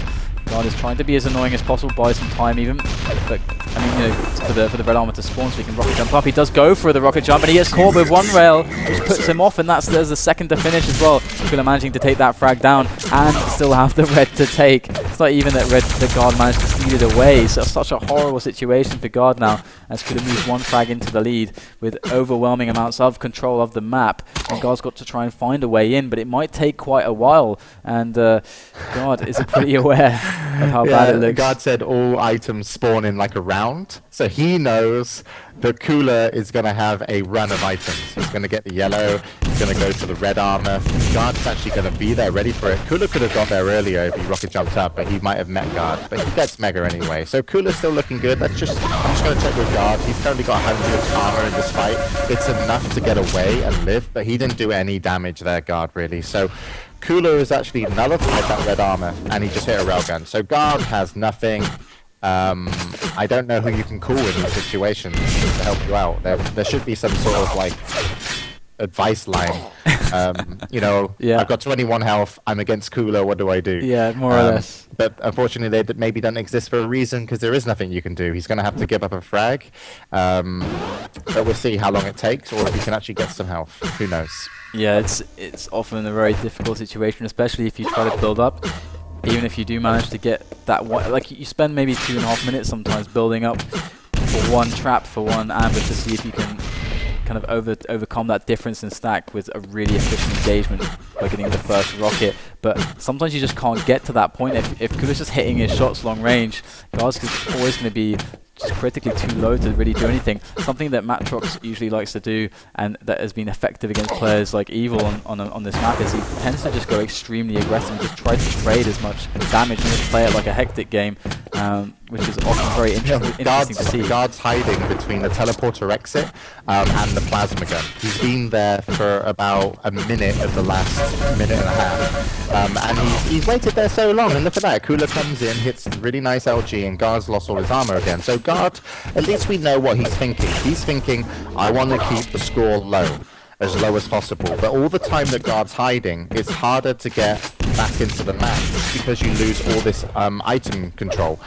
Guard is trying to be as annoying as possible, buy some time even, but I mean, for the red armor to spawn so he can rocket jump up. He does go for the rocket jump, and he gets caught with one rail, which puts him off, and there's the second to finish as well. cooleR managing to take that frag down and still have the red to take. It's not even that the Guard managed to steal it away, so it's such a horrible situation for Guard now, as cooleR moves one frag into the lead with overwhelming amounts of control of the map, and Guard's got to try and find a way in, but it might take quite a while, and Guard is pretty aware of how bad it looks. Guard said all items spawn in like a round, so he knows that cooleR is going to have a run of items. He's going to get the yellow, he's going to go for the red armor. Guard's actually going to be there ready for it. cooleR could have got there earlier if he rocket jumped up, but he might have met Guard, but he gets Mega anyway. So cooleR's still looking good. I'm just going to check with Guard. He's currently got 100 armor in this fight. It's enough to get away and live, but he didn't do any damage there, Guard, really. So cooleR is actually nullified that red armor, and he just hit a railgun. So Guard has nothing. I don't know who you can call in these situations to help you out. There should be some sort of like advice line. I've got 21 health. I'm against cooleR. What do I do? Yeah, more or less. But unfortunately, they maybe don't exist for a reason, because there is nothing you can do. He's going to have to give up a frag. But we'll see how long it takes, or if he can actually get some health. Who knows? Yeah, it's often a very difficult situation, especially if you try to build up. Even if you do manage to get that one, like you spend maybe 2.5 minutes sometimes building up for one trap, for one ambush, to see if you can kind of overcome that difference in stack with a really efficient engagement by getting the first rocket. But sometimes you just can't get to that point. If coolleR's just hitting his shots long range, guards is always going to be just critically too low to really do anything. Something that Matrox usually likes to do, and that has been effective against players like Evil on this map, is he tends to just go extremely aggressive and just try to trade as much damage and just play it like a hectic game, which is often very interesting to see. Guard's hiding between the teleporter exit and the plasma gun. He's been there for about a minute of the last minute and a half. And he's waited there so long, and look at that, coolleR comes in, hits really nice LG, and Guard's lost all his armor again. So Guard, at least we know what he's thinking. He's thinking, I want to keep the score low as possible. But all the time that Guard's hiding, it's harder to get back into the map just because you lose all this item control.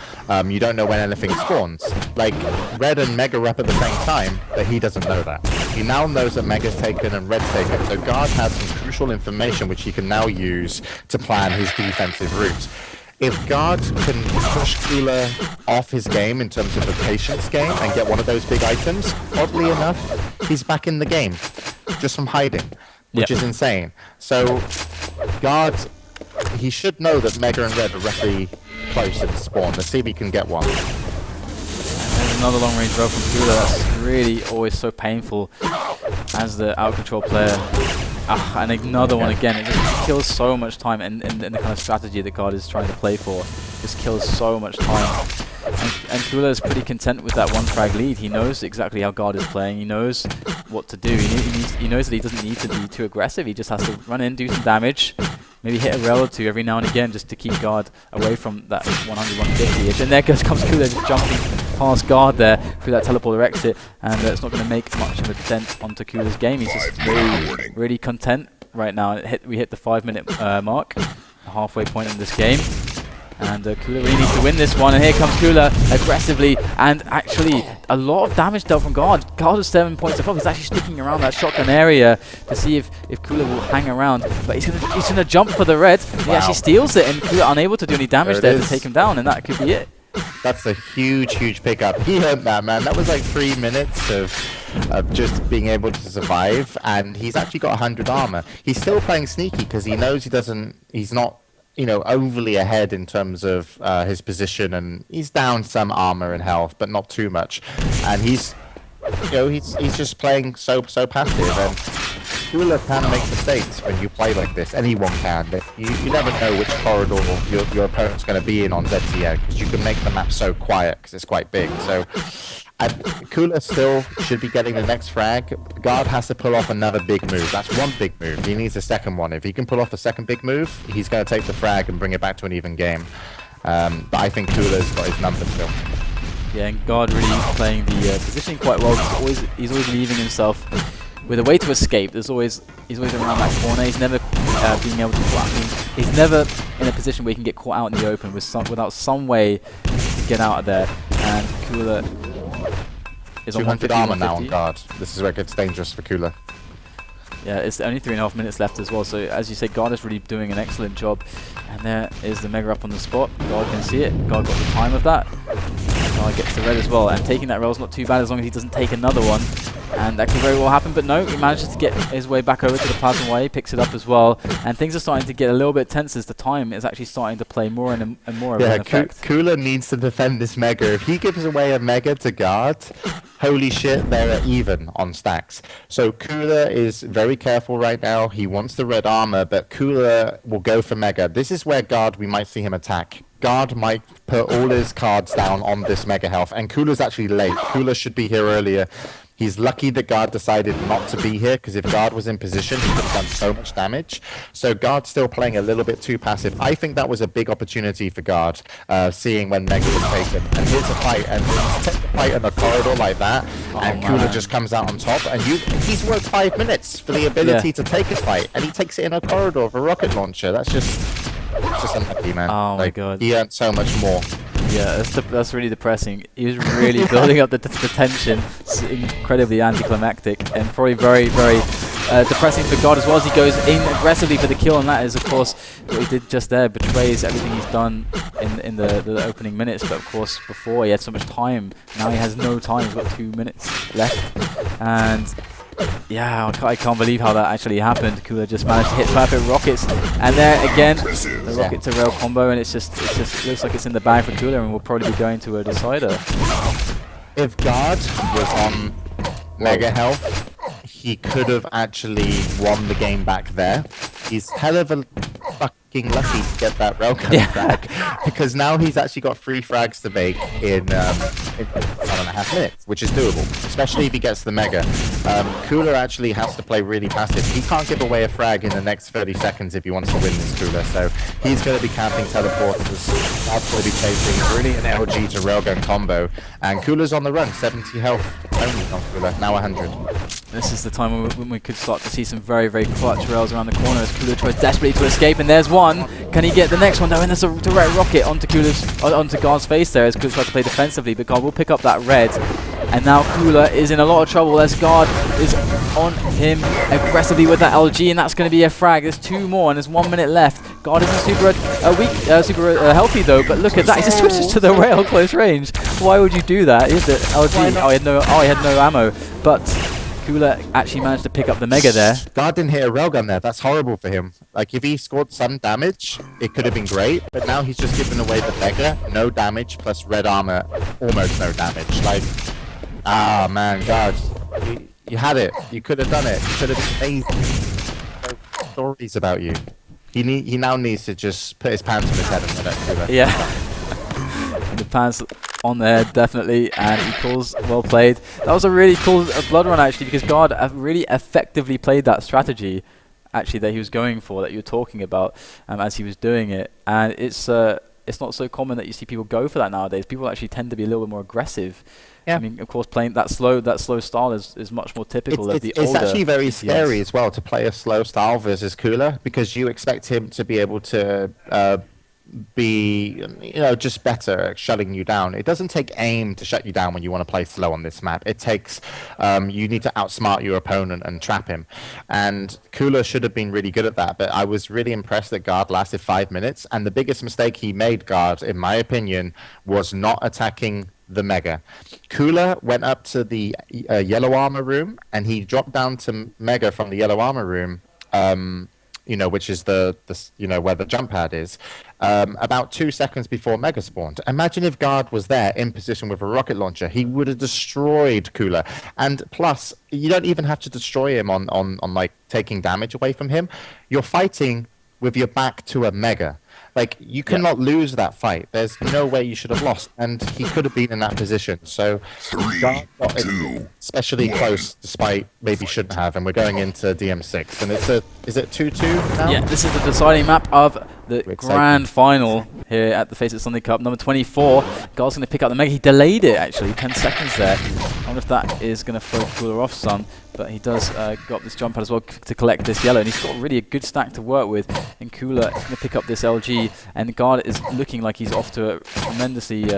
You don't know when anything spawns. Like, Red and Mega rep at the same time, but he doesn't know that. He now knows that Mega's taken and Red's taken, so Guard has some crucial information which he can now use to plan his defensive route. If Guard can push coolleR off his game in terms of a patience game and get one of those big items, oddly enough, he's back in the game, just from hiding, which is insane. So, Guard, he should know that Mega and Red are roughly close to the spawn. Let's see if he can get one. And there's another long-range throw from coolleR. That's really always so painful as the out-control player. And another one again. It just kills so much time, and the kind of strategy that Guard is trying to play for just kills so much time. And coolleR is pretty content with that one frag lead. He knows exactly how Guard is playing. He knows what to do. He knows that he doesn't need to be too aggressive. He just has to run in, do some damage, maybe hit a rail or two every now and again just to keep Guard away from that 100-150-ish. And there comes coolleR just jumping past Guard there through that teleporter exit, and it's not going to make much of a dent onto coolleR's game. He's just really content right now. We hit the 5-minute mark, the halfway point in this game. And coolleR really needs to win this one, and here comes coolleR aggressively, and actually a lot of damage dealt from Guard. Guard is 7 points above. He's actually sticking around that shotgun area to see if coolleR will hang around, but he's gonna jump for the red. He actually steals it, and coolleR unable to do any damage there to take him down, and that could be it. That's a huge pickup. He earned that, man. That was like 3 minutes of just being able to survive, and he's actually got 100 armor. He's still playing sneaky because he knows he's not, you know, overly ahead in terms of his position, and he's down some armor and health, but not too much. And he's just playing so passive. And coolleR can make mistakes when you play like this. Anyone can. But you never know which corridor your opponent's going to be in on ZTN, because you can make the map so quiet because it's quite big. So. And coolleR still should be getting the next frag. Guard has to pull off another big move. That's one big move. He needs a second one. If he can pull off a second big move, he's going to take the frag and bring it back to an even game. But I think coolleR's got his number still. Yeah, and Guard really playing the positioning quite well. He's always leaving himself with a way to escape. He's always around that corner. He's never being able to go out. He's never in a position where he can get caught out in the open without some way to get out of there. And coolleR is on 200 armor now on Guard. This is where it gets dangerous for coolleR. Yeah, it's only 3.5 minutes left as well, so as you say, Guard is really doing an excellent job. And there is the Mega up on the spot. Guard can see it. Guard got the time of that. Guard gets the red as well, and taking that rail is not too bad as long as he doesn't take another one. And that could very well happen, but no, he manages to get his way back over to the Plasma Way, picks it up as well, and things are starting to get a little bit tense as the time is actually starting to play more and more of an effect. coolleR needs to defend this Mega. If he gives away a Mega to Guard, holy shit, they're even on stacks. So coolleR is very careful right now. He wants the red armor, but coolleR will go for Mega. This is where Guard, we might see him attack. Guard might put all his cards down on this Mega health, and coolleR's actually late. coolleR should be here earlier. He's lucky that Guard decided not to be here, because if Guard was in position, he could have done so much damage. So Guard's still playing a little bit too passive. I think that was a big opportunity for Guard, seeing when Mega was taken. And here's a fight, and take the fight in a corridor like that, and coolleR just comes out on top. And he's worked 5 minutes for the ability to take his fight, and he takes it in a corridor with a rocket launcher. That's just unlucky, man. Oh my god. He earned so much more. Yeah, that's really depressing. He was really building up the tension. It's incredibly anticlimactic and probably very depressing for Guard as well, as he goes in aggressively for the kill, and that is of course what he did just there, betrays everything he's done in the opening minutes. But of course before he had so much time, now he has no time. He's got 2 minutes left, and Yeah, I can't believe how that actually happened. coolleR just managed to hit perfect rockets, and there again, the rocket to rail combo, and it just looks like it's in the bag for coolleR, and we'll probably be going to a decider. If Guard was on Mega Health, he could have actually won the game back there. He's hell of a fucking lucky to get that railgun frag, because now he's actually got 3 frags to make in 1.5 minutes, which is doable, especially if he gets the Mega. coolleR actually has to play really passive. He can't give away a frag in the next 30 seconds if he wants to win this coolleR, so he's going to be camping teleporters. That's going to be chasing really an LG to railgun combo, and coolleR's on the run, 70 health only on coolleR, now 100. This is the time when we could start to see some very, very clutch rails around the corner as coolleR tries desperately to escape, and there's one. Can he get the next one? No, and there's a direct rocket onto onto Guard's face there as coolleR tries to play defensively, but Guard will pick up that red. And now coolleR is in a lot of trouble as Guard is on him aggressively with that LG, and that's going to be a frag. There's 2 more, and there's 1 minute left. Guard isn't super healthy though, but look at that. He just switches to the rail close range. Why would you do that? Is it LG? Oh, he had no ammo, but coolleR actually managed to pick up the Mega there. Guard didn't hit a railgun there. That's horrible for him. Like, if he scored some damage, it could have been great, but now he's just given away the Mega. No damage, plus red armor, almost no damage. Like, ah, man, Guard, you had it. You could have done it. You could have been amazing. Stories about you. He now needs to just put his pants on his head and let it coolleR. Yeah. The pants on there, definitely, and he calls well played. That was a really cool blood run actually, because Guard really effectively played that strategy actually that he was going for, that you were talking about as he was doing it. And it's not so common that you see people go for that nowadays. People actually tend to be a little bit more aggressive. Yeah. I mean, of course, playing that slow style is much more typical of the older. It's actually very scary as well to play a slow style versus coolleR, because you expect him to be able to be, just better at shutting you down. It doesn't take aim to shut you down when you want to play slow on this map. It takes, you need to outsmart your opponent and trap him. And coolleR should have been really good at that, but I was really impressed that Guard lasted 5 minutes, and the biggest mistake he made, Guard, in my opinion, was not attacking the Mega. coolleR went up to the yellow armor room, and he dropped down to Mega from the yellow armor room, which is the where the jump pad is, about 2 seconds before Mega spawned. Imagine if Guard was there in position with a rocket launcher. He would have destroyed coolleR. And plus, you don't even have to destroy him on like taking damage away from him. You're fighting with your back to a Mega. Like, you cannot lose that fight. There's no way you should have lost, and he could have been in that position. So, Guard got it especially close, despite maybe shouldn't have. And we're going into DM6, and is it 2-2 now? Yeah, this is the deciding map of the grand final here at the FACEIT Sunday Cup. Number 24, Guard's going to pick up the Mega. He delayed it actually, 10 seconds there. I wonder if that is going to throw coolleR off some. But he does got this jump pad as well to collect this yellow, and he's got really a good stack to work with. And coolleR is going to pick up this LG, and Guard is looking like he's off to a tremendously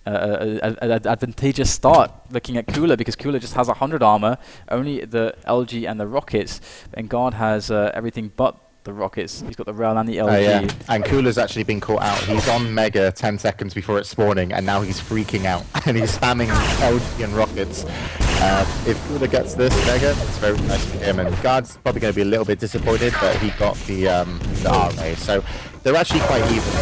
advantageous start looking at coolleR, because coolleR just has 100 armor, only the LG and the rockets, and Guard has everything but the rockets. He's got the rail and the LG. Yeah. And coolleR's actually been caught out. He's on Mega 10 seconds before it's spawning, and now he's freaking out and he's spamming LG and rockets. If coolleR gets this Mega, it's very nice for him, and Guard's probably going to be a little bit disappointed, but he got the RA. So they're actually quite even.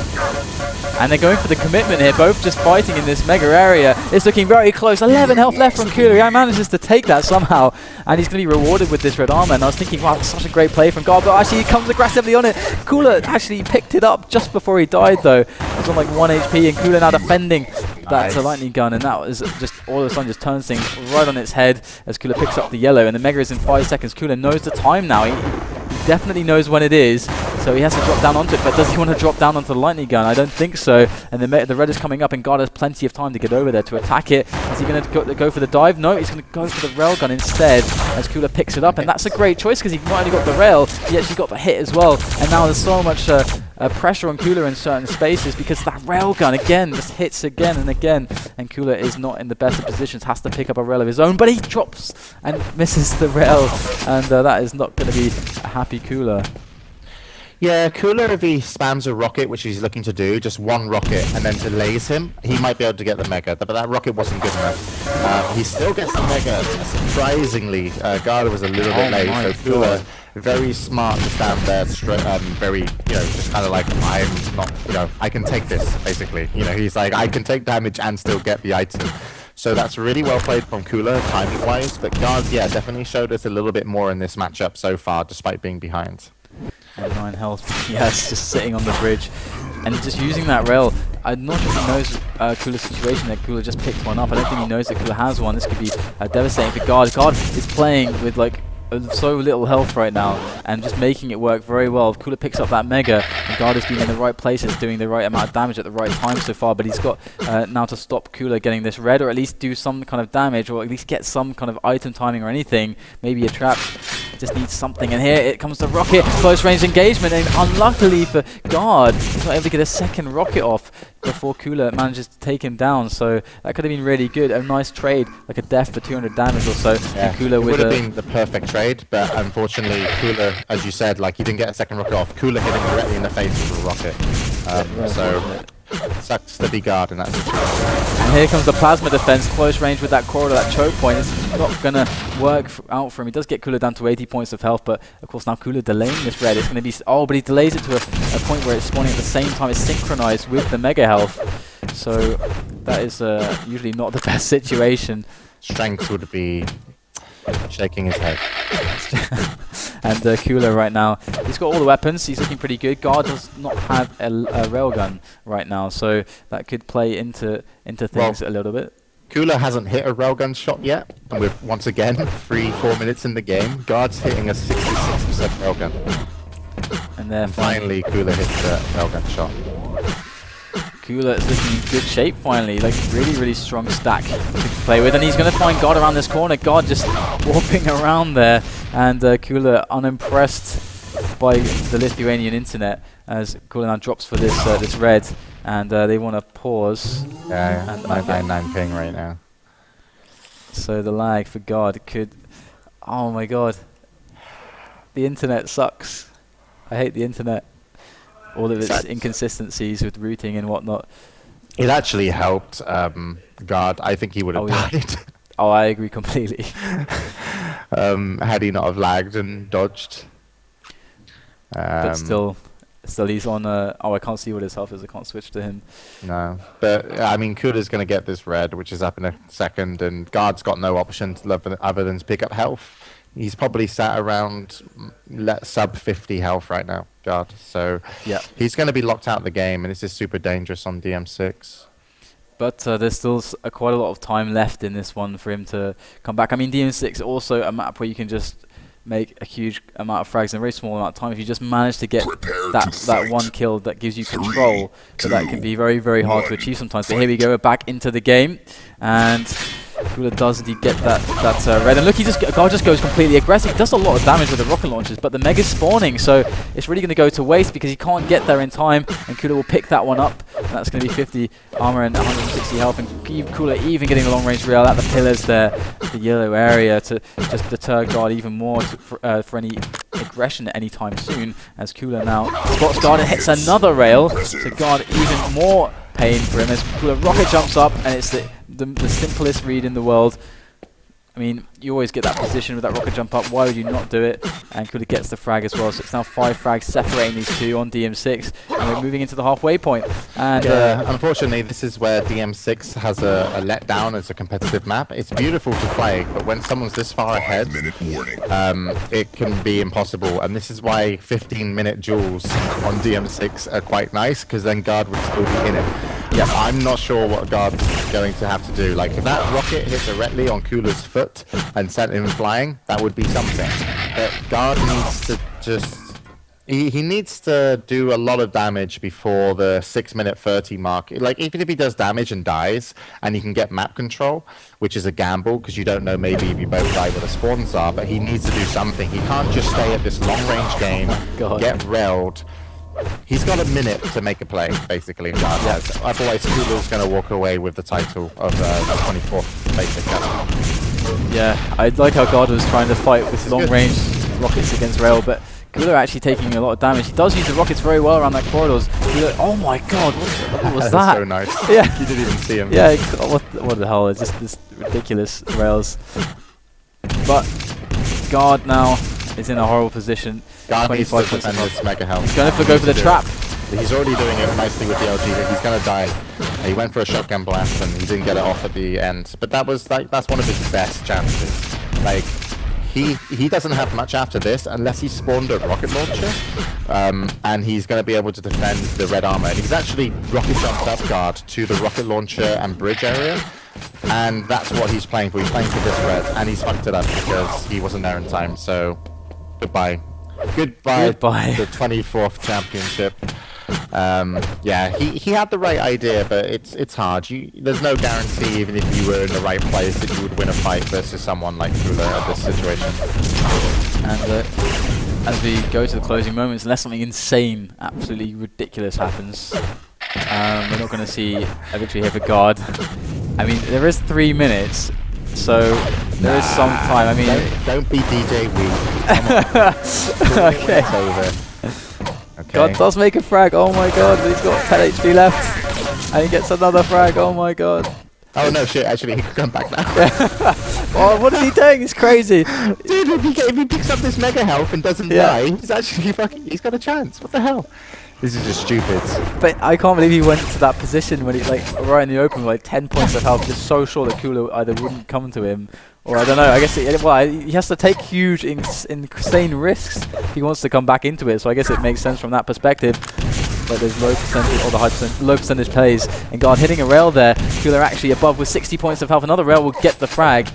And they're going for the commitment here, both just fighting in this Mega area. It's looking very close. 11 health left from coolleR. He manages to take that somehow, and he's going to be rewarded with this red armor. And I was thinking, wow, that's such a great play from Guard, but actually he comes aggressively on it. coolleR actually picked it up just before he died though. It was on like 1 HP, and coolleR now defending that lightning gun, and that was just all of a sudden just turns things right on its head as coolleR picks up the yellow, and the Mega is in 5 seconds. coolleR knows the time now. He definitely knows when it is, so he has to drop down onto it. But does he want to drop down onto the lightning gun? I don't think so. And the red is coming up, and Guard has plenty of time to get over there to attack it. Is he going to go for the dive? No, he's going to go for the rail gun instead as coolleR picks it up, and that's a great choice because he not only got the rail, he actually got the hit as well. And now there's so much pressure on coolleR in certain spaces because that rail gun again just hits again and again, and coolleR is not in the best of positions, has to pick up a rail of his own, but he drops and misses the rail, and that is not going to be a happy coolleR. Yeah, coolER if he spams a rocket, which he's looking to do, just one rocket, and then delays him, he might be able to get the Mega, but that rocket wasn't good enough. He still gets the Mega, surprisingly. Garda was a little bit late, so coolER, very smart to stand there, very, just kind of like, I'm not, I can take this, basically. He's like, I can take damage and still get the item. So that's really well played from coolER, timing-wise, but Guard, yeah, definitely showed us a little bit more in this matchup so far, despite being behind. And 9 health, yes, just sitting on the bridge. And just using that rail, I'm not sure if he knows coolER's situation, that coolER just picked one up. I don't think he knows that coolER has one. This could be devastating for Guard. Guard is playing with, like, so little health right now and just making it work very well. If coolER picks up that Mega, and Guard has been in the right places doing the right amount of damage at the right time so far, but he's got now to stop coolER getting this red, or at least do some kind of damage, or at least get some kind of item timing or anything, maybe a trap. Just needs something, and here it comes the rocket, close range engagement, and unluckily for Guard, he's not able to get a second rocket off before coolER manages to take him down, so that could have been really good. A nice trade, like a death for 200 damage or so. Yeah, and coolER would have been the perfect trade, but unfortunately coolER, as you said, like he didn't get a second rocket off. coolER hit him directly in the face with a rocket. So sucks to be Guard in that situation. And here comes the plasma defense, close range with that corridor, that choke point. It's not going to work out for him. He does get coolER down to 80 points of health, but of course now coolER delaying this red. It's going to be, but he delays it to a point where it's spawning at the same time. It's synchronized with the Mega health. So that is usually not the best situation. Strength would be shaking his head. And coolER right now, he's got all the weapons, he's looking pretty good. Guard does not have a railgun right now, so that could play into things a little bit. coolER hasn't hit a railgun shot yet, and with, once again, 3-4 minutes in the game, Guard's hitting a 66% railgun. And finally coolER hits a railgun shot. coolER is looking in good shape finally, like really strong stack to play with, and he's going to find Guard around this corner. Guard just warping around there, and coolER unimpressed by the Lithuanian internet as coolER now drops for this this red, and they want to pause. Yeah, and 999 ping right now. So the lag for Guard could, oh my god, the internet sucks. I hate the internet. All of its inconsistencies with routing and whatnot. It actually helped Guard. I think he would have died. Oh, I agree completely. Had he not have lagged and dodged. But still he's on. I can't see what his health is. I can't switch to him. No, but I mean, coolER's going to get this red, which is up in a second, and Guard's got no option other than to pick up health. He's probably sat around sub 50 health right now, Guard. So yeah, he's going to be locked out of the game, and this is super dangerous on DM6. But there's still quite a lot of time left in this one for him to come back. I mean, DM6 also a map where you can just make a huge amount of frags in a very small amount of time. If you just manage to get that one kill that gives you control, but that can be very hard to achieve sometimes. But here we go, we're back into the game, and coolER does indeed get that red, and look, Guard just goes completely aggressive. He does a lot of damage with the rocket launchers, but the Mega's spawning, so it's really going to go to waste because he can't get there in time, and coolER will pick that one up, and that's going to be 50 armor and 160 health, and coolER even getting the long range rail at the pillars there, the yellow area, to just deter Guard even more for any aggression at any time soon, as coolER now spots Guard and hits another rail, so Guard even more pain for him as coolER rocket jumps up, and it's the simplest read in the world. I mean, you always get that position with that rocket jump up. Why would you not do it? And coolER gets the frag as well. So it's now 5 frags separating these two on DM6. And we're moving into the halfway point. And unfortunately, this is where DM6 has a letdown as a competitive map. It's beautiful to play, but when someone's this far ahead, it can be impossible. And this is why 15-minute duels on DM6 are quite nice, because then Guard would still be in it. Yeah, I'm not sure what Guard's going to have to do. Like, if that rocket hit directly on coolER's foot and sent him flying, that would be something. But Guard needs to just... He needs to do a lot of damage before the 6-minute 30 mark. Like, even if he does damage and dies, and he can get map control, which is a gamble, because you don't know maybe if you both die where the spawns are, but he needs to do something. He can't just stay at this long-range game, get railed. He's got a minute to make a play, basically. Otherwise, coolER's going to walk away with the title of the 24th FACEIT Cup. Yeah, I like how Guard was trying to fight with long-range rockets against rail, but cooleR actually taking a lot of damage. He does use the rockets very well around that corridors. Oh my god, what was that? So nice. Yeah. You didn't even see him. Yeah, what the hell? It's just this ridiculous rails. But Guard now is in a horrible position. Guard needs to defend this mega health. He's going to go for the trap. He's already doing it nicely with the LG. He's going to die. He went for a shotgun blast and he didn't get it off at the end. But that was like, that's one of his best chances. Like, he doesn't have much after this unless he spawned a rocket launcher. And he's going to be able to defend the red armor. And he's actually rocket jumped up Guard to the rocket launcher and bridge area. And that's what he's playing for. He's playing for this red. And he's fucked it up because he wasn't there in time. So, goodbye. Goodbye. The 24th championship. Yeah, he had the right idea, but it's hard. There's no guarantee, even if you were in the right place, that you would win a fight versus someone like cooleR at this situation. And as we go to the closing moments, unless something insane, absolutely ridiculous happens, we're not going to see a victory here for Guard. I mean, there is 3 minutes, so there is some time. I mean, don't be DJ weak. Okay. It's over. Okay. God does make a frag. Oh my god, he's got 10 HP left, and he gets another frag. Oh my god. Oh no, shit! Actually, he could come back now. Oh, what is he doing? It's crazy. Dude, if he picks up this mega health and doesn't die, he's actually he's got a chance. What the hell? This is just stupid. But I can't believe he went to that position when he right in the open with like 10 points of health, just so sure that cooleR either wouldn't come to him, or I don't know. I guess he has to take huge, insane risks if he wants to come back into it. So I guess it makes sense from that perspective. But there's low percentage, or the low percentage plays, and Guard hitting a rail there. cooleR actually above with 60 points of health. Another rail will get the frag.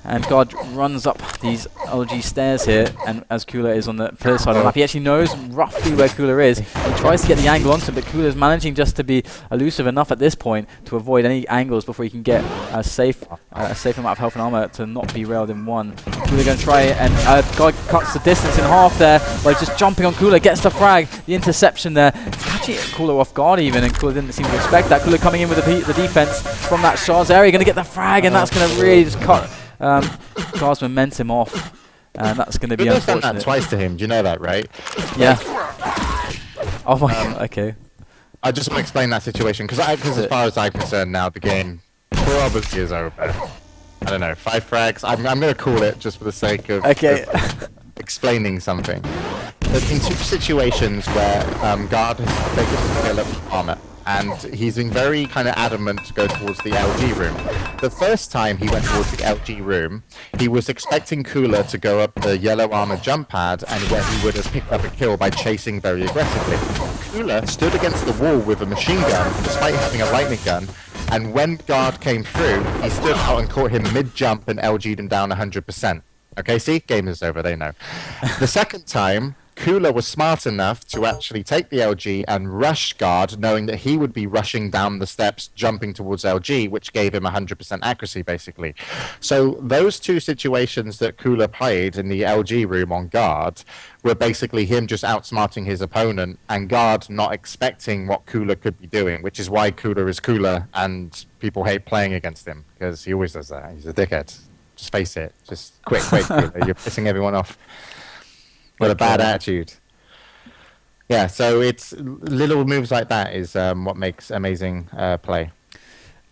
And Guard runs up these LG stairs here, and as cooleR is on the first side of the map, he actually knows roughly where cooleR is. He tries to get the angle onto him, but cooleR is managing just to be elusive enough at this point to avoid any angles before he can get a safe amount of health and armor to not be railed in one. cooleR going to try, and Guard cuts the distance in half there by just jumping on cooleR, gets the frag, the interception there. It's catching cooleR off guard even, and cooleR didn't seem to expect that. cooleR coming in with the defense from that Shard's area, going to get the frag, and that's going to really just cut Guard's momentum off, and that's going to be unfortunate. Done that twice to him. Do you know that, right? Yeah. Oh my god. Okay. I just want to explain that situation because as far as I'm concerned now, the game probably is over. I don't know, 5 frags. I'm going to call it just for the sake of, of explaining something. There's been 2 situations where Guard has taken the kill of armor, and he's been very kind of adamant to go towards the LG room. The first time he went towards the LG room, he was expecting cooleR to go up the yellow armor jump pad, and where he would have picked up a kill by chasing very aggressively. cooleR stood against the wall with a machine gun, despite having a lightning gun, and when Guard came through, he stood out and caught him mid-jump and LG'd him down 100%. Okay, see? Game is over, they know. The second time, cooleR was smart enough to actually take the LG and rush Guard, knowing that he would be rushing down the steps, jumping towards LG, which gave him 100% accuracy, basically. So those 2 situations that cooleR played in the LG room on Guard were basically him just outsmarting his opponent, and Guard not expecting what cooleR could be doing, which is why cooleR is cooleR, and people hate playing against him, because he always does that. He's a dickhead. Just face it. Just quit, cooleR. You're pissing everyone off. With a bad attitude. Yeah, so it's little moves like that is what makes amazing play.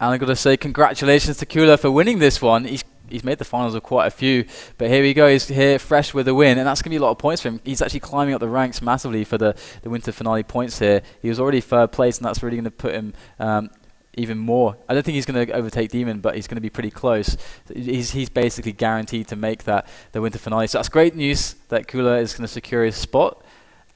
And I've got to say congratulations to cooleR for winning this one. He's made the finals of quite a few, but here we go. He's here fresh with a win, and that's going to be a lot of points for him. He's actually climbing up the ranks massively for the winter finale points here. He was already 3rd place, and that's really going to put him even more. I don't think he's going to overtake Demon, but he's going to be pretty close. He's basically guaranteed to make the winter finale. So that's great news that cooleR is going to secure his spot,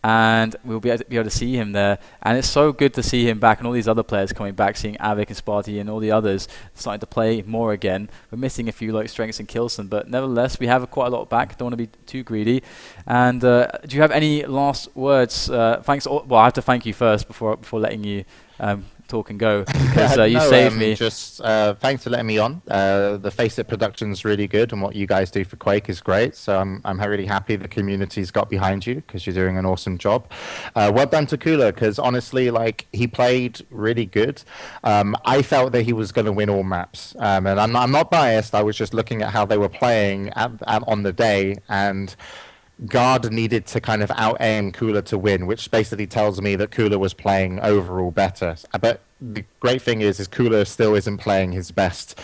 and we'll be able to see him there. And it's so good to see him back, and all these other players coming back, seeing Avik and Sparty and all the others starting to play more again. We're missing a few like Strengths and Kilson, but nevertheless we have quite a lot back. Don't want to be too greedy. And do you have any last words? Thanks. Well, I have to thank you first before letting you talk and go, because you saved me. Just thanks for letting me on. The FACEIT production's really good, and what you guys do for Quake is great. So I'm really happy the community's got behind you, because you're doing an awesome job. Well done to cooleR, because honestly, like, he played really good. I felt that he was going to win all maps, and I'm not biased. I was just looking at how they were playing on the day, and Guard needed to kind of out-aim coolleR to win, which basically tells me that coolleR was playing overall better. But the great thing is coolleR still isn't playing his best.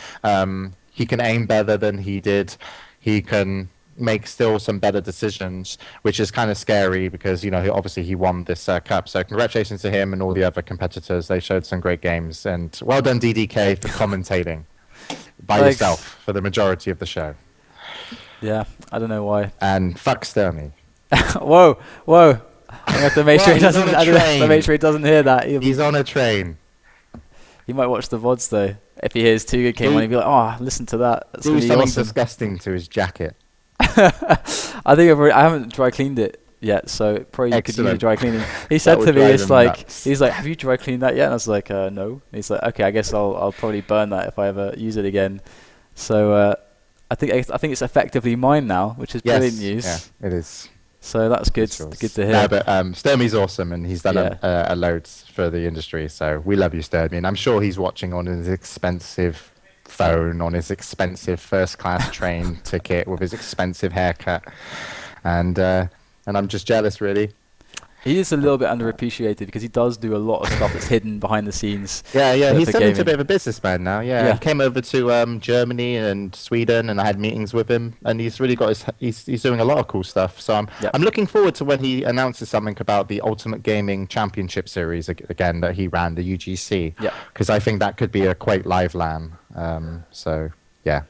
He can aim better than he did. He can make still some better decisions, which is kind of scary because, you know, obviously he won this cup. So congratulations to him and all the other competitors. They showed some great games. And well done, DDK, for commentating by yourself for the majority of the show. Yeah, I don't know why. And fuck Sturmy. Whoa. I have to make sure he doesn't. I have to make sure he doesn't hear that. He's on a train. He might watch the VODs though. If he hears Too Good came on, he'd be like, "Oh, listen to that." That's do something awesome. disgusting to his jacket. I think I haven't dry cleaned it yet, so probably you could use dry cleaning. He said to me, "It's like he's like, have you dry cleaned that yet?" And I was like, "No." And he's like, "Okay, I guess I'll probably burn that if I ever use it again." So I think it's effectively mine now, which is brilliant news. Yeah, it is. So that's good. Good to hear. No, but Sturmy's awesome, and he's done a load for the industry. So we love you, Sturmy, and I'm sure he's watching on his expensive phone, on his expensive first-class train ticket, with his expensive haircut, and I'm just jealous, really. He is a little bit underappreciated because he does do a lot of stuff that's hidden behind the scenes. Yeah, he's turned into a bit of a businessman now. Yeah, he came over to Germany and Sweden, and I had meetings with him, and he's really got he's doing a lot of cool stuff. So I'm looking forward to when he announces something about the Ultimate Gaming Championship Series again that he ran, the UGC. Yeah, because I think that could be a Quake Live LAN. So yeah.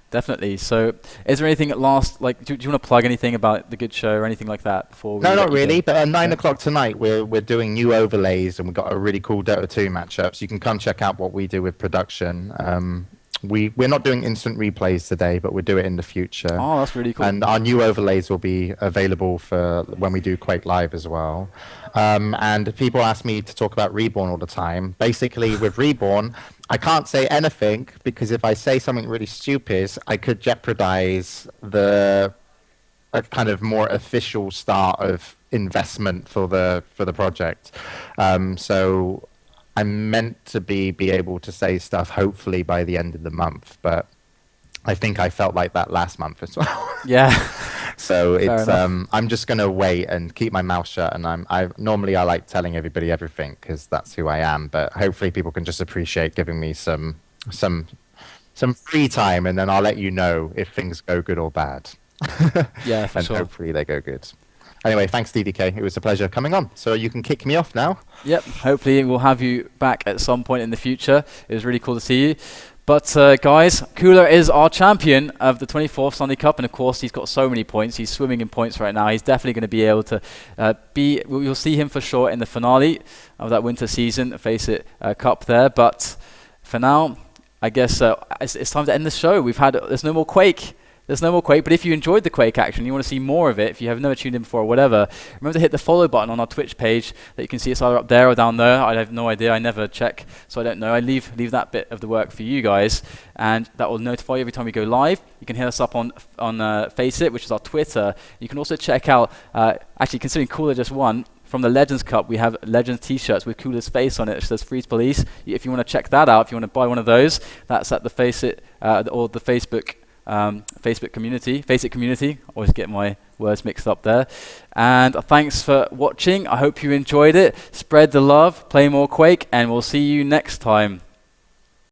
Definitely. So, is there anything at last, like, do you want to plug anything about the good show or anything like that before we? No, not really. But at 9 o'clock tonight, we're doing new overlays, and we've got a really cool Dota 2 matchup. So you can come check out what we do with production. We're not doing instant replays today, but we'll do it in the future. Oh, that's really cool. And our new overlays will be available for when we do Quake Live as well. And people ask me to talk about Reborn all the time. Basically, with Reborn, I can't say anything because if I say something really stupid, I could jeopardize a kind of more official start of investment for the project. So I'm meant to be able to say stuff hopefully by the end of the month, but I think I felt like that last month as well. Yeah. So it's I'm just gonna wait and keep my mouth shut. And I normally like telling everybody everything because that's who I am. But hopefully people can just appreciate giving me some free time, and then I'll let you know if things go good or bad. Yeah, for and sure. Hopefully they go good. Anyway, thanks DDK. It was a pleasure coming on. So you can kick me off now. Yep. Hopefully we'll have you back at some point in the future. It was really cool to see you. But guys, coolleR is our champion of the 24th Sunday Cup, and of course he's got so many points. He's swimming in points right now. He's definitely going to be able to you'll see him for sure in the finale of that winter season, FACEIT Cup there. But for now, I guess it's time to end the show. There's no more Quake. There's no more Quake, but if you enjoyed the Quake action, you want to see more of it, if you have never tuned in before or whatever, remember to hit the follow button on our Twitch page that you can see. It's either up there or down there. I have no idea. I never check, so I don't know. I leave that bit of the work for you guys, and that will notify you every time we go live. You can hit us up on FACEIT, which is our Twitter. You can also check out, actually considering coolleR just won, from the Legends Cup, we have Legends t-shirts with coolleR's face on it, which says Freeze Police. If you want to check that out, if you want to buy one of those, that's at the FACEIT or the Facebook FACEIT community. Always get my words mixed up there. And thanks for watching. I hope you enjoyed it. Spread the love, play more Quake, and we'll see you next time.